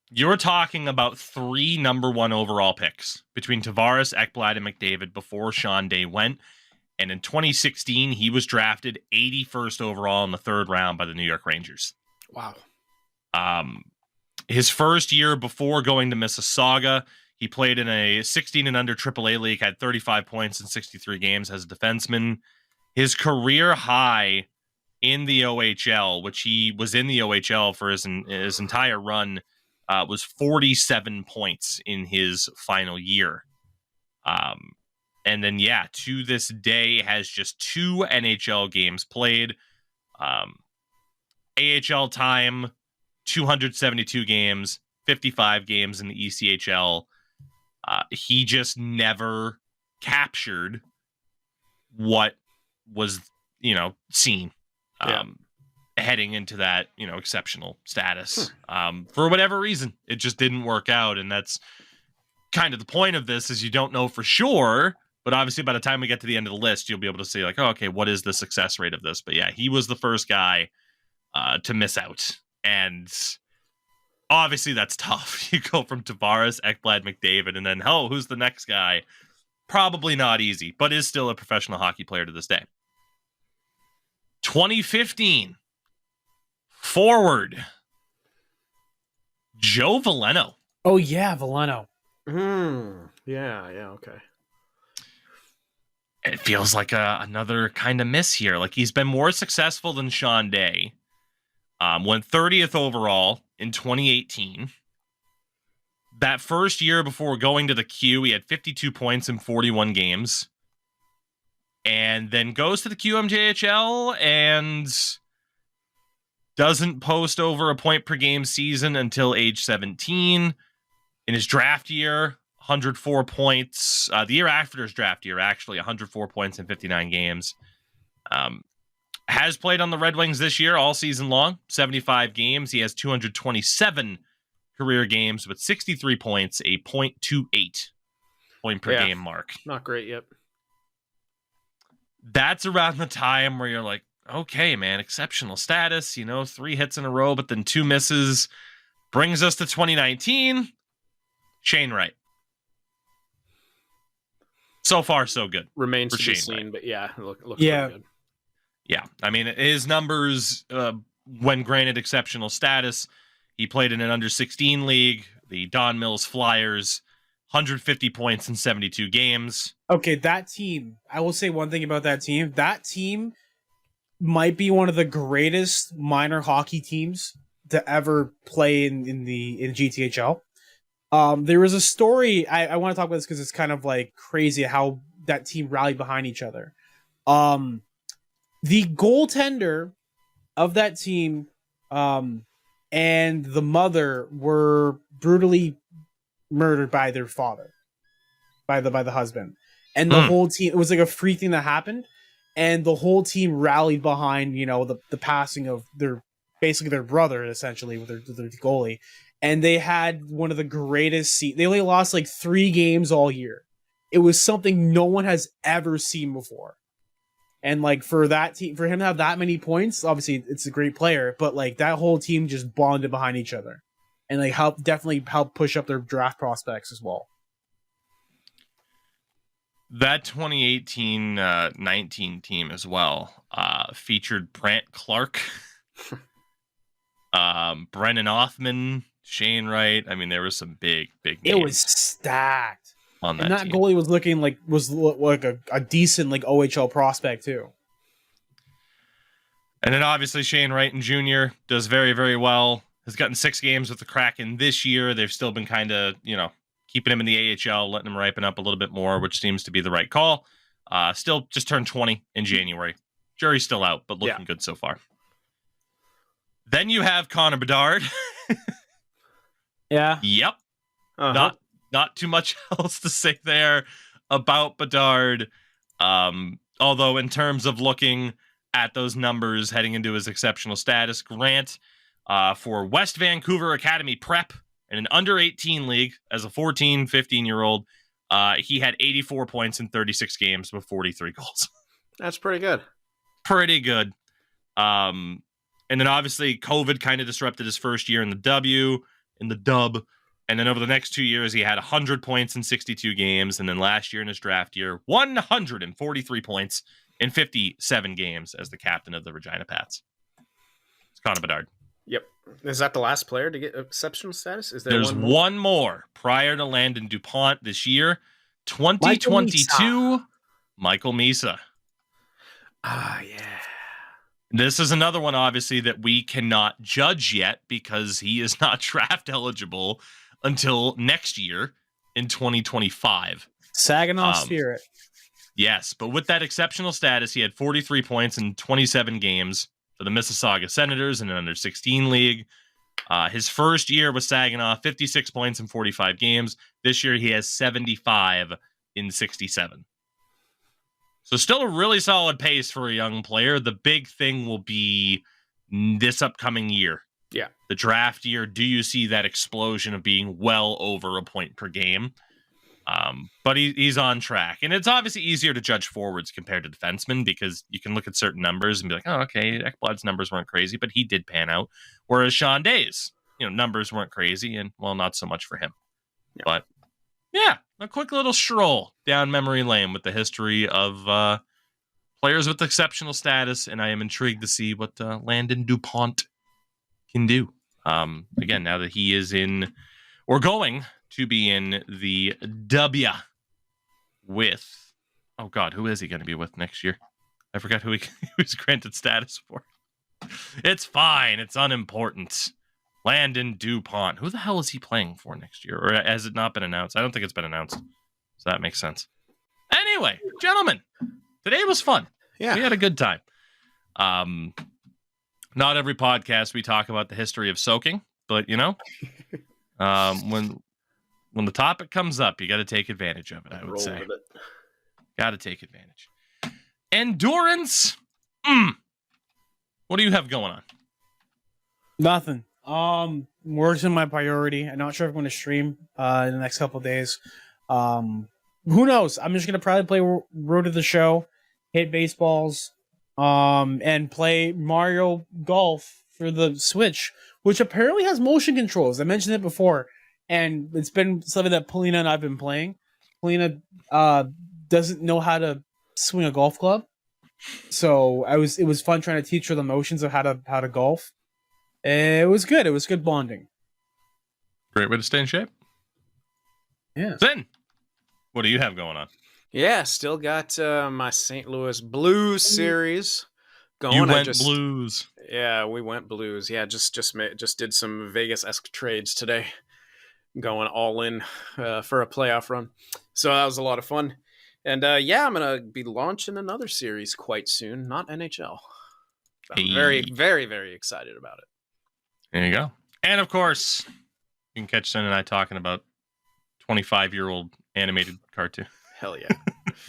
You're talking about 3 number 1 overall picks between Tavares, Ekblad, and McDavid before Sean Day went. And in 2016, he was drafted 81st overall in the 3rd round by the New York Rangers. Wow. His first year before going to Mississauga, he played in a 16 and under AAA league, had 35 points in 63 games as a defenseman. His career high in the OHL, which he was in the OHL for his entire run, was 47 points in his final year. And then, to this day, has just 2 NHL games played. AHL time, 272 games, 55 games in the ECHL. He just never captured what was, seen heading into that, exceptional status. For whatever reason, it just didn't work out. And that's kind of the point of this, is you don't know for sure. But obviously, by the time we get to the end of the list, you'll be able to see, what is the success rate of this? But he was the first guy to miss out. And obviously, that's tough. You go from Tavares, Ekblad, McDavid, and then, who's the next guy? Probably not easy, but is still a professional hockey player to this day. 2015, forward, Joe Veleno. Oh, yeah, Veleno. Yeah, okay. It feels like another kind of miss here. Like, he's been more successful than Sean Day. Went 30th overall in 2018. That first year before going to the Q, he had 52 points in 41 games. And then goes to the QMJHL and doesn't post over a point per game season until age 17. In his draft year, 104 points. The year after his draft year, actually, 104 points in 59 games. Has played on the Red Wings this year all season long, 75 games. He has 227 career games with 63 points, a .28 point per game mark. Not great yet. That's around the time where you're like, okay, man, exceptional status, 3 hits in a row, but then 2 misses. Brings us to 2019. Shane Wright. So far, so good. Remains to be seen, but it looks really good. Yeah, I mean, his numbers, when granted exceptional status, he played in an under-16 league, the Don Mills Flyers, 150 points in 72 games. Okay, that team, I will say one thing about that team. That team might be one of the greatest minor hockey teams to ever play in GTHL. There was a story, I want to talk about this because it's kind of like crazy how that team rallied behind each other. The goaltender of that team and the mother were brutally murdered by their father, by the husband. And the whole team, it was like a free thing that happened, and the whole team rallied behind, the passing of their brother, essentially, with their goalie. And they had one of the greatest they only lost like 3 games all year. It was something no one has ever seen before. And like for that team, for him to have that many points, obviously it's a great player, but like that whole team just bonded behind each other, and like definitely help push up their draft prospects as well. That 2018-19 team as well featured Brant Clark, Brennan Othman, Shane Wright. I mean, there was some big names. It was stacked. on that And that team. goalie was looking like a decent like OHL prospect too. And then obviously Shane Wrighton Jr. does very, very well. Has gotten 6 games with the Kraken this year. They've still been kind of, keeping him in the AHL, letting him ripen up a little bit more, which seems to be the right call. Still just turned 20 in January. Jury's still out, but looking good so far. Then you have Connor Bedard. Yeah. Yep. Not too much else to say there about Bedard. Although in terms of looking at those numbers heading into his exceptional status, Grant for West Vancouver Academy Prep in an under 18 league as a 14, 15-year-old, he had 84 points in 36 games with 43 goals. That's pretty good. Pretty good. And then obviously COVID kind of disrupted his first year in the dub. And then over the next 2 years, he had 100 points in 62 games. And then last year in his draft year, 143 points in 57 games as the captain of the Regina Pats. It's Connor Bedard. Yep. Is that the last player to get exceptional status? Is there There's one more prior to Landon DuPont this year. 2022, Michael Misa. Ah, yeah. This is another one, obviously, that we cannot judge yet because he is not draft eligible until next year in 2025. Saginaw Spirit. Yes, but with that exceptional status, he had 43 points in 27 games for the Mississauga Senators in an under-16 league. His first year with Saginaw, 56 points in 45 games. This year, he has 75 in 67. So still a really solid pace for a young player. The big thing will be this upcoming year. Yeah. The draft year. Do you see that explosion of being well over a point per game? But he's on track. And it's obviously easier to judge forwards compared to defensemen because you can look at certain numbers and be like, oh, okay, Ekblad's numbers weren't crazy, but he did pan out. Whereas Sean Day's, numbers weren't crazy and, well, not so much for him. Yeah. But, yeah, a quick little stroll down memory lane with the history of players with exceptional status, and I am intrigued to see what Landon DuPont can do. Again, now that he is in, or going to be in the W with, oh God, who is he going to be with next year? I forgot who he was granted status for. It's fine. It's unimportant. Landon DuPont. Who the hell is he playing for next year? Or has it not been announced? I don't think it's been announced. So that makes sense. Anyway, gentlemen, today was fun. Yeah. We had a good time. Not every podcast we talk about the history of soaking, but when the topic comes up, you got to take advantage of it, I would say. Got to take advantage. Endurance. What do you have going on? Nothing. Work's in my priority. I'm not sure if I'm going to stream in the next couple of days. Who knows? I'm just going to probably play Road to the Show, hit baseballs, and play Mario Golf for the Switch, which apparently has motion controls. I mentioned it before, and it's been something that Polina and I've been playing. Polina doesn't know how to swing a golf club, so it was fun trying to teach her the motions of how to golf. It was good. It was good bonding. Great way to stay in shape. Yeah. Zen, what do you have going on? Yeah, still got my St. Louis Blues series going. You went Blues. Yeah, we went Blues. Yeah, just did some Vegas-esque trades today, going all in for a playoff run. So that was a lot of fun. And yeah, I'm gonna be launching another series quite soon. Not NHL. I'm very, very, very excited about it. There you go. And of course, you can catch Sen and I talking about 25-year-old animated cartoon. Hell yeah.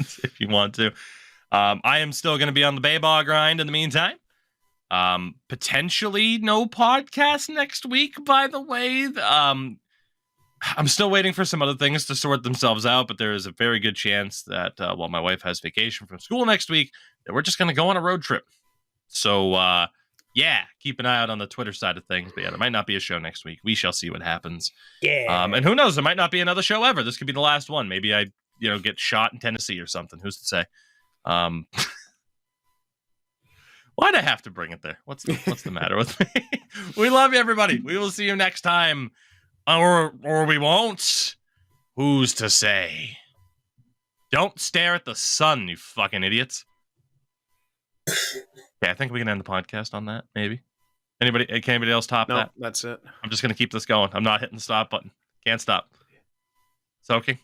If you want to. I am still going to be on the Bayball grind in the meantime. Potentially no podcast next week, by the way. I'm still waiting for some other things to sort themselves out, but there is a very good chance that while my wife has vacation from school next week, that we're just going to go on a road trip. So, yeah, keep an eye out on the Twitter side of things. But yeah, there might not be a show next week. We shall see what happens. Yeah. And who knows? There might not be another show ever. This could be the last one. Maybe I, get shot in Tennessee or something. Who's to say? Why'd I have to bring it there? What's the matter with me? We love you, everybody. We will see you next time. Or we won't. Who's to say? Don't stare at the sun, you fucking idiots. Okay, I think we can end the podcast on that, maybe. Can anybody else top No, that? that's it. I'm just going to keep this going. I'm not hitting the stop button. Can't stop. Soaking?